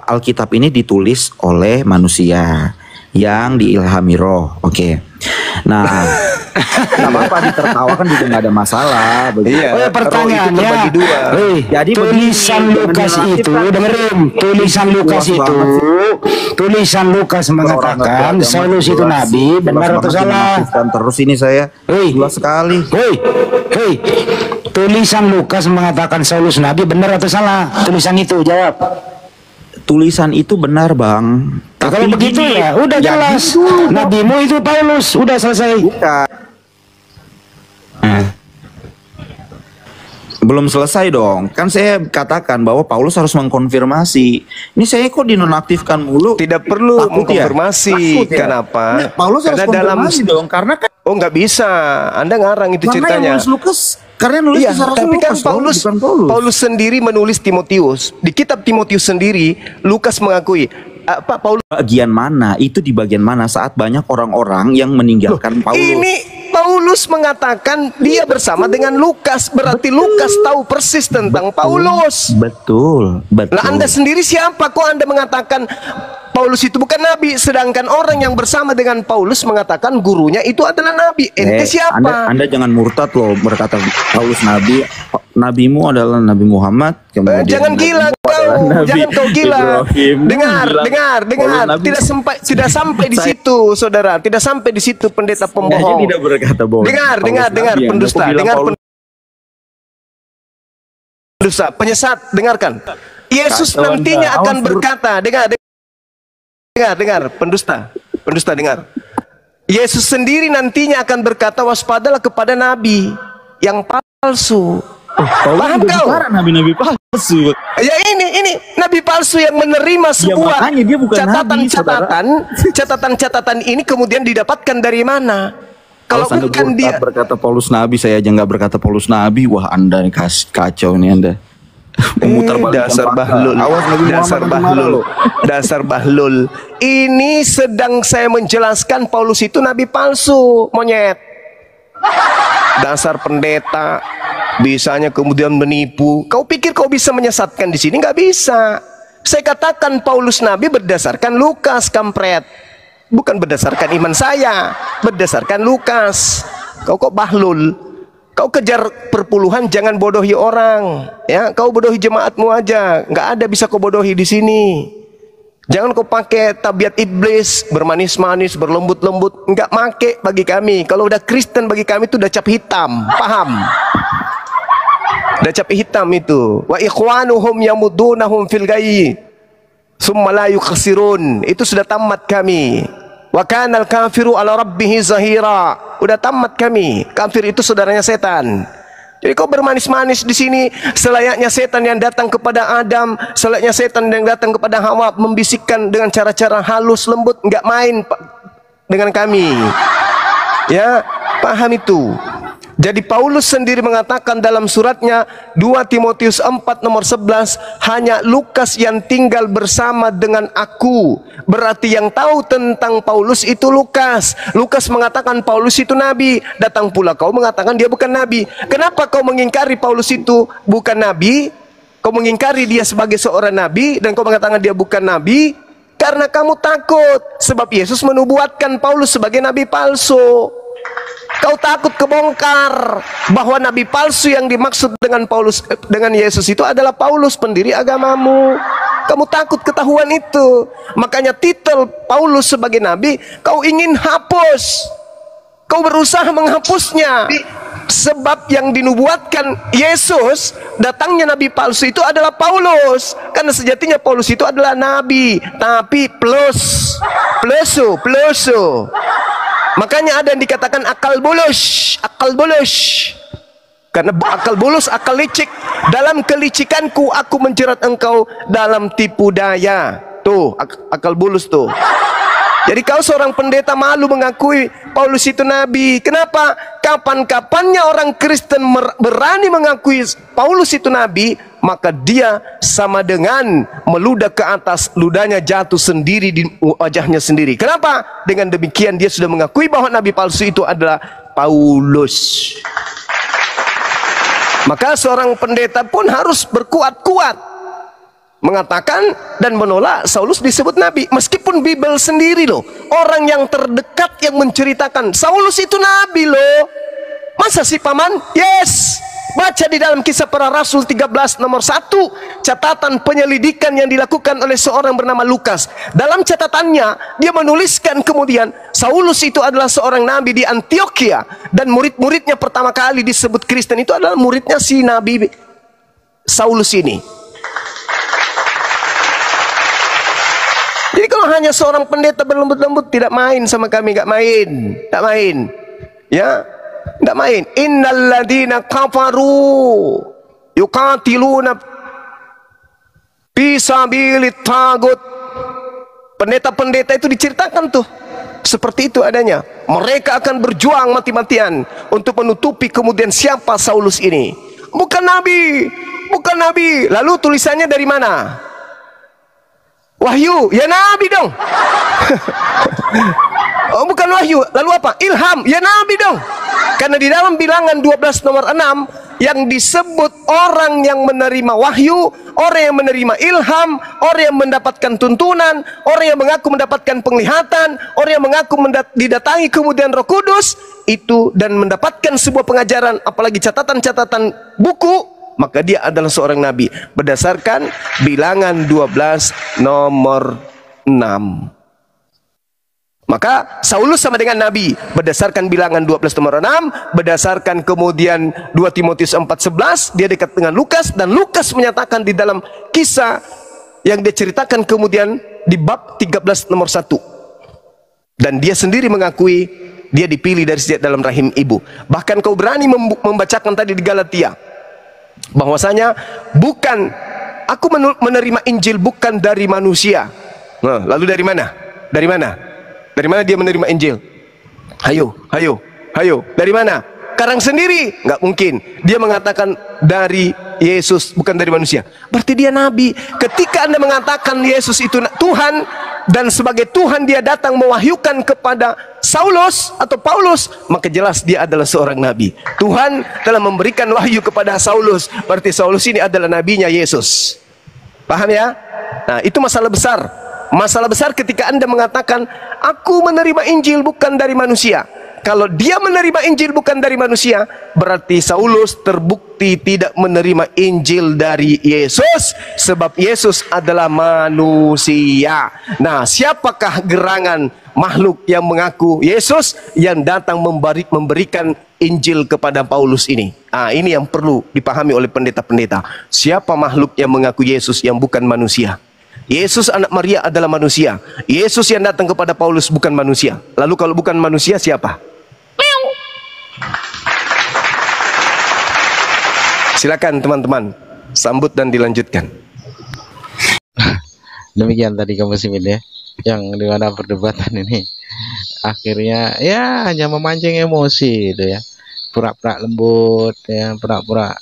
Alkitab ini ditulis oleh manusia yang diilhami roh. Oke. Nah, nggak apa-apa ditertawakan juga nggak ada masalah. Iya, pertanyaannya, jadi tulisan Lukas itu, dengerin, tulisan Lukas mengatakan Saulus itu nabi, benar atau salah? Terus ini saya jelas sekali. Tulisan Lukas mengatakan Saulus nabi, benar atau salah? Tulisan itu, jawab. Tulisan itu benar Bang. Nah, kalau begitu ya udah jelas. Nabimu itu Paulus, udah selesai. Belum selesai dong. Kan saya katakan bahwa Paulus harus mengkonfirmasi. Ini saya kok dinonaktifkan mulu. Tidak perlu mengkonfirmasi. Ya? Kenapa? Nah, Paulus harus konfirmasi dong. Karena kan nggak bisa. Anda ngarang itu ceritanya. Karena nulis iya, tapi kan Paulus sendiri menulis Timotius. Di kitab Timotius sendiri, Lukas mengakui Paulus bagian mana? Itu di bagian mana saat banyak orang-orang yang meninggalkan Paulus. Ini Paulus mengatakan dia bersama dengan Lukas. Berarti Lukas tahu persis tentang Paulus. Betul. Nah, Anda sendiri siapa? Kok Anda mengatakan Paulus itu bukan nabi, sedangkan orang yang bersama dengan Paulus mengatakan gurunya itu adalah nabi. Ente siapa? Anda jangan murtad loh berkata Paulus nabi. Nabimu adalah Nabi Muhammad. Jangan gila kau, jangan kau gila. Dengar. Tidak sampai di situ, saudara. Tidak sampai di situ pendeta pembohong. Tidak berkata bohong. Dengar, pendusta. Dengar, pendusta, penyesat. Dengarkan. Yesus nantinya akan berkata. Dengar, pendusta, dengar. Yesus sendiri nantinya akan berkata, waspadalah kepada nabi yang palsu. Paham kau? Nabi-nabi palsu. Ya ini nabi palsu yang menerima sebuah catatan ini kemudian didapatkan dari mana? Kalau bukan dia berkata Paulus nabi, saya aja nggak berkata Paulus nabi. Wah, Anda nih kacau nih Anda. Dasar bahlul. Ini sedang saya menjelaskan Paulus itu nabi palsu, monyet. Dasar pendeta, bisanya kemudian menipu. Kau pikir kau bisa menyesatkan di sini? Nggak bisa. Saya katakan Paulus nabi berdasarkan Lukas, kampret. Bukan berdasarkan iman saya, berdasarkan Lukas. Kau kok bahlul? Kau kejar perpuluhan, jangan bodohi orang. Ya, kau bodohi jemaatmu aja. Nggak ada bisa kau bodohi di sini. Jangan kau pakai tabiat iblis, bermanis-manis, berlembut-lembut. Nggak make bagi kami. Kalau udah Kristen bagi kami itu udah cap hitam. Paham? Udah cap hitam itu. Wa ikhwanuhum yamudunahum fil ghayyi. Summa la yukhsirun. Itu sudah tamat kami. Wa kanal kafiru ala rabbihi zahira. Udah tamat kami. Kafir itu saudaranya setan. Jadi kau bermanis-manis di sini selayaknya setan yang datang kepada Adam, selayaknya setan yang datang kepada Hawa, membisikkan dengan cara-cara halus lembut, nggak main dengan kami. Ya, paham itu. Jadi Paulus sendiri mengatakan dalam suratnya 2 Timotius 4 nomor 11, hanya Lukas yang tinggal bersama dengan aku. Berarti yang tahu tentang Paulus itu Lukas. Lukas mengatakan Paulus itu nabi. Datang pula kau mengatakan dia bukan nabi. Kenapa kau mengingkari Paulus itu bukan nabi? Kau mengingkari dia sebagai seorang nabi dan kau mengatakan dia bukan nabi? Karena kamu takut. Sebab Yesus menubuatkan Paulus sebagai nabi palsu. Kau takut kebongkar bahwa nabi palsu yang dimaksud dengan Yesus itu adalah Paulus, pendiri agamamu. Kamu takut ketahuan itu. Makanya titel Paulus sebagai nabi kau ingin hapus. Kau berusaha menghapusnya. Sebab yang dinubuatkan Yesus, datangnya nabi palsu itu adalah Paulus. Karena sejatinya Paulus itu adalah nabi, tapi plusu. Makanya ada yang dikatakan akal bulus. Karena akal bulus, akal licik. Dalam kelicikanku aku menjerat engkau dalam tipu daya. Tuh, akal bulus tuh. Jadi kau seorang pendeta malu mengakui Paulus itu nabi. Kenapa? Kapan-kapannya orang Kristen berani mengakui Paulus itu nabi, maka dia sama dengan meludah ke atas, ludahnya jatuh sendiri di wajahnya sendiri. Kenapa? Dengan demikian dia sudah mengakui bahwa nabi palsu itu adalah Paulus. Maka seorang pendeta pun harus berkuat-kuat mengatakan dan menolak Saulus disebut nabi. Meskipun Bible sendiri loh, orang yang terdekat yang menceritakan Saulus itu nabi loh. Masa sih paman? Yes. Baca di dalam Kisah Para Rasul 13 nomor 1, catatan penyelidikan yang dilakukan oleh seorang bernama Lukas. Dalam catatannya dia menuliskan kemudian Saulus itu adalah seorang nabi di Antioquia, dan murid-muridnya pertama kali disebut Kristen itu adalah muridnya si nabi Saulus ini. Jadi kalau hanya seorang pendeta berlembut-lembut tidak main sama kami, nggak main, ya, nggak main. Innal ladina kafaru yuqatiluna fi sabilit tagut. Pendeta-pendeta itu diceritakan tuh seperti itu adanya. Mereka akan berjuang mati-matian untuk menutupi kemudian siapa Saulus ini. Bukan nabi, bukan nabi. Lalu tulisannya dari mana? Wahyu, ya nabi dong. Oh, bukan wahyu, lalu apa? Ilham, ya nabi dong. Karena di dalam Bilangan 12 nomor 6 yang disebut orang yang menerima wahyu, orang yang menerima ilham, orang yang mendapatkan tuntunan, orang yang mengaku mendapatkan penglihatan, orang yang mengaku didatangi kemudian Roh Kudus itu dan mendapatkan sebuah pengajaran, apalagi catatan-catatan buku, maka dia adalah seorang nabi berdasarkan Bilangan 12 nomor 6. Maka Saulus sama dengan nabi berdasarkan Bilangan 12 nomor 6, berdasarkan kemudian 2 Timotius 4:11 dia dekat dengan Lukas, dan Lukas menyatakan di dalam kisah yang dia ceritakan kemudian di bab 13 nomor 1. Dan dia sendiri mengakui dia dipilih dari sejak dalam rahim ibu. Bahkan kau berani membacakan tadi di Galatia bahwasanya bukan aku menerima Injil bukan dari manusia. Nah, lalu dari mana? Dari mana? Dari mana dia menerima Injil? Hayo. Dari mana? Karang sendiri? Nggak mungkin. Dia mengatakan dari Yesus, bukan dari manusia. Berarti dia nabi. Ketika Anda mengatakan Yesus itu Tuhan, dan sebagai Tuhan dia datang mewahyukan kepada Saulus atau Paulus, maka jelas dia adalah seorang nabi. Tuhan telah memberikan wahyu kepada Saulus, berarti Saulus ini adalah nabinya Yesus. Paham ya? Nah, itu masalah besar. Masalah besar ketika Anda mengatakan aku menerima Injil bukan dari manusia. Kalau dia menerima Injil bukan dari manusia, berarti Saulus terbukti tidak menerima Injil dari Yesus, sebab Yesus adalah manusia. Nah, siapakah gerangan makhluk yang mengaku Yesus yang datang memberikan Injil kepada Paulus ini? Ah, ini yang perlu dipahami oleh pendeta-pendeta. Siapa makhluk yang mengaku Yesus yang bukan manusia? Yesus anak Maria adalah manusia. Yesus yang datang kepada Paulus bukan manusia. Lalu kalau bukan manusia siapa? Silakan teman-teman, sambut dan dilanjutkan. Demikian tadi kaum muslimin ya, yang dimana perdebatan ini akhirnya ya hanya memancing emosi itu ya, pura-pura lembut ya, pura-pura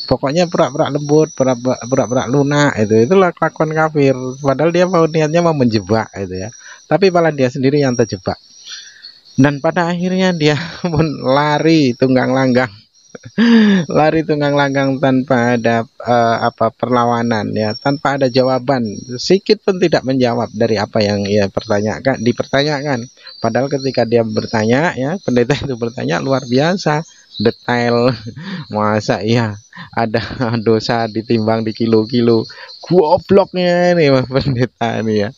pokoknya pura-pura lembut, pura-pura lunak, itulah kelakuan kafir. Padahal dia mau niatnya mau menjebak itu ya, tapi malah dia sendiri yang terjebak. Dan pada akhirnya dia pun lari tunggang langgang tanpa ada perlawanan ya, tanpa ada jawaban, sedikit pun tidak menjawab dari apa yang ia dipertanyakan. Padahal ketika dia bertanya ya, pendeta itu bertanya luar biasa detail. Masa iya ada dosa ditimbang di kilo-kilo? Gobloknya ini pendeta ini ya.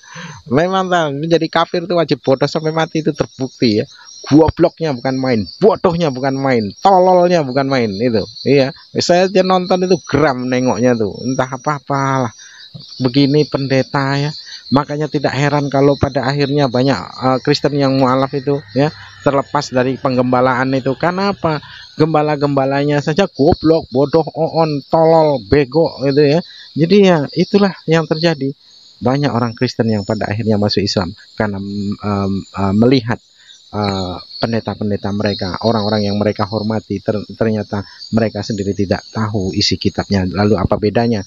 Memang menjadi kafir itu wajib bodoh sampai mati, itu terbukti ya. Gobloknya bukan main, bodohnya bukan main, tololnya bukan main itu. Iya, saya aja nonton itu geram nengoknya tuh, entah apa-apalah. Begini pendeta ya. Makanya tidak heran kalau pada akhirnya banyak Kristen yang mualaf itu ya terlepas dari penggembalaan itu. Karena apa? Gembala-gembalanya saja goblok, bodoh, oon, tolol, bego gitu ya. Jadi ya itulah yang terjadi. Banyak orang Kristen yang pada akhirnya masuk Islam karena melihat pendeta-pendeta mereka, orang-orang yang mereka hormati, ternyata mereka sendiri tidak tahu isi kitabnya. Lalu apa bedanya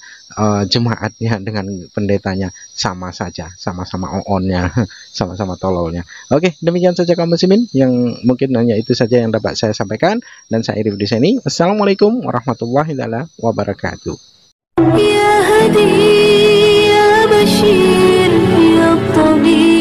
jemaatnya dengan pendetanya? Sama saja, sama-sama oonnya, sama-sama tololnya. Oke, demikian saja kaum muslimin, yang mungkin hanya itu saja yang dapat saya sampaikan, dan saya Irif di sini. Assalamualaikum warahmatullahi wabarakatuh. Ya Hadi, ya Bashir, ya Tabib.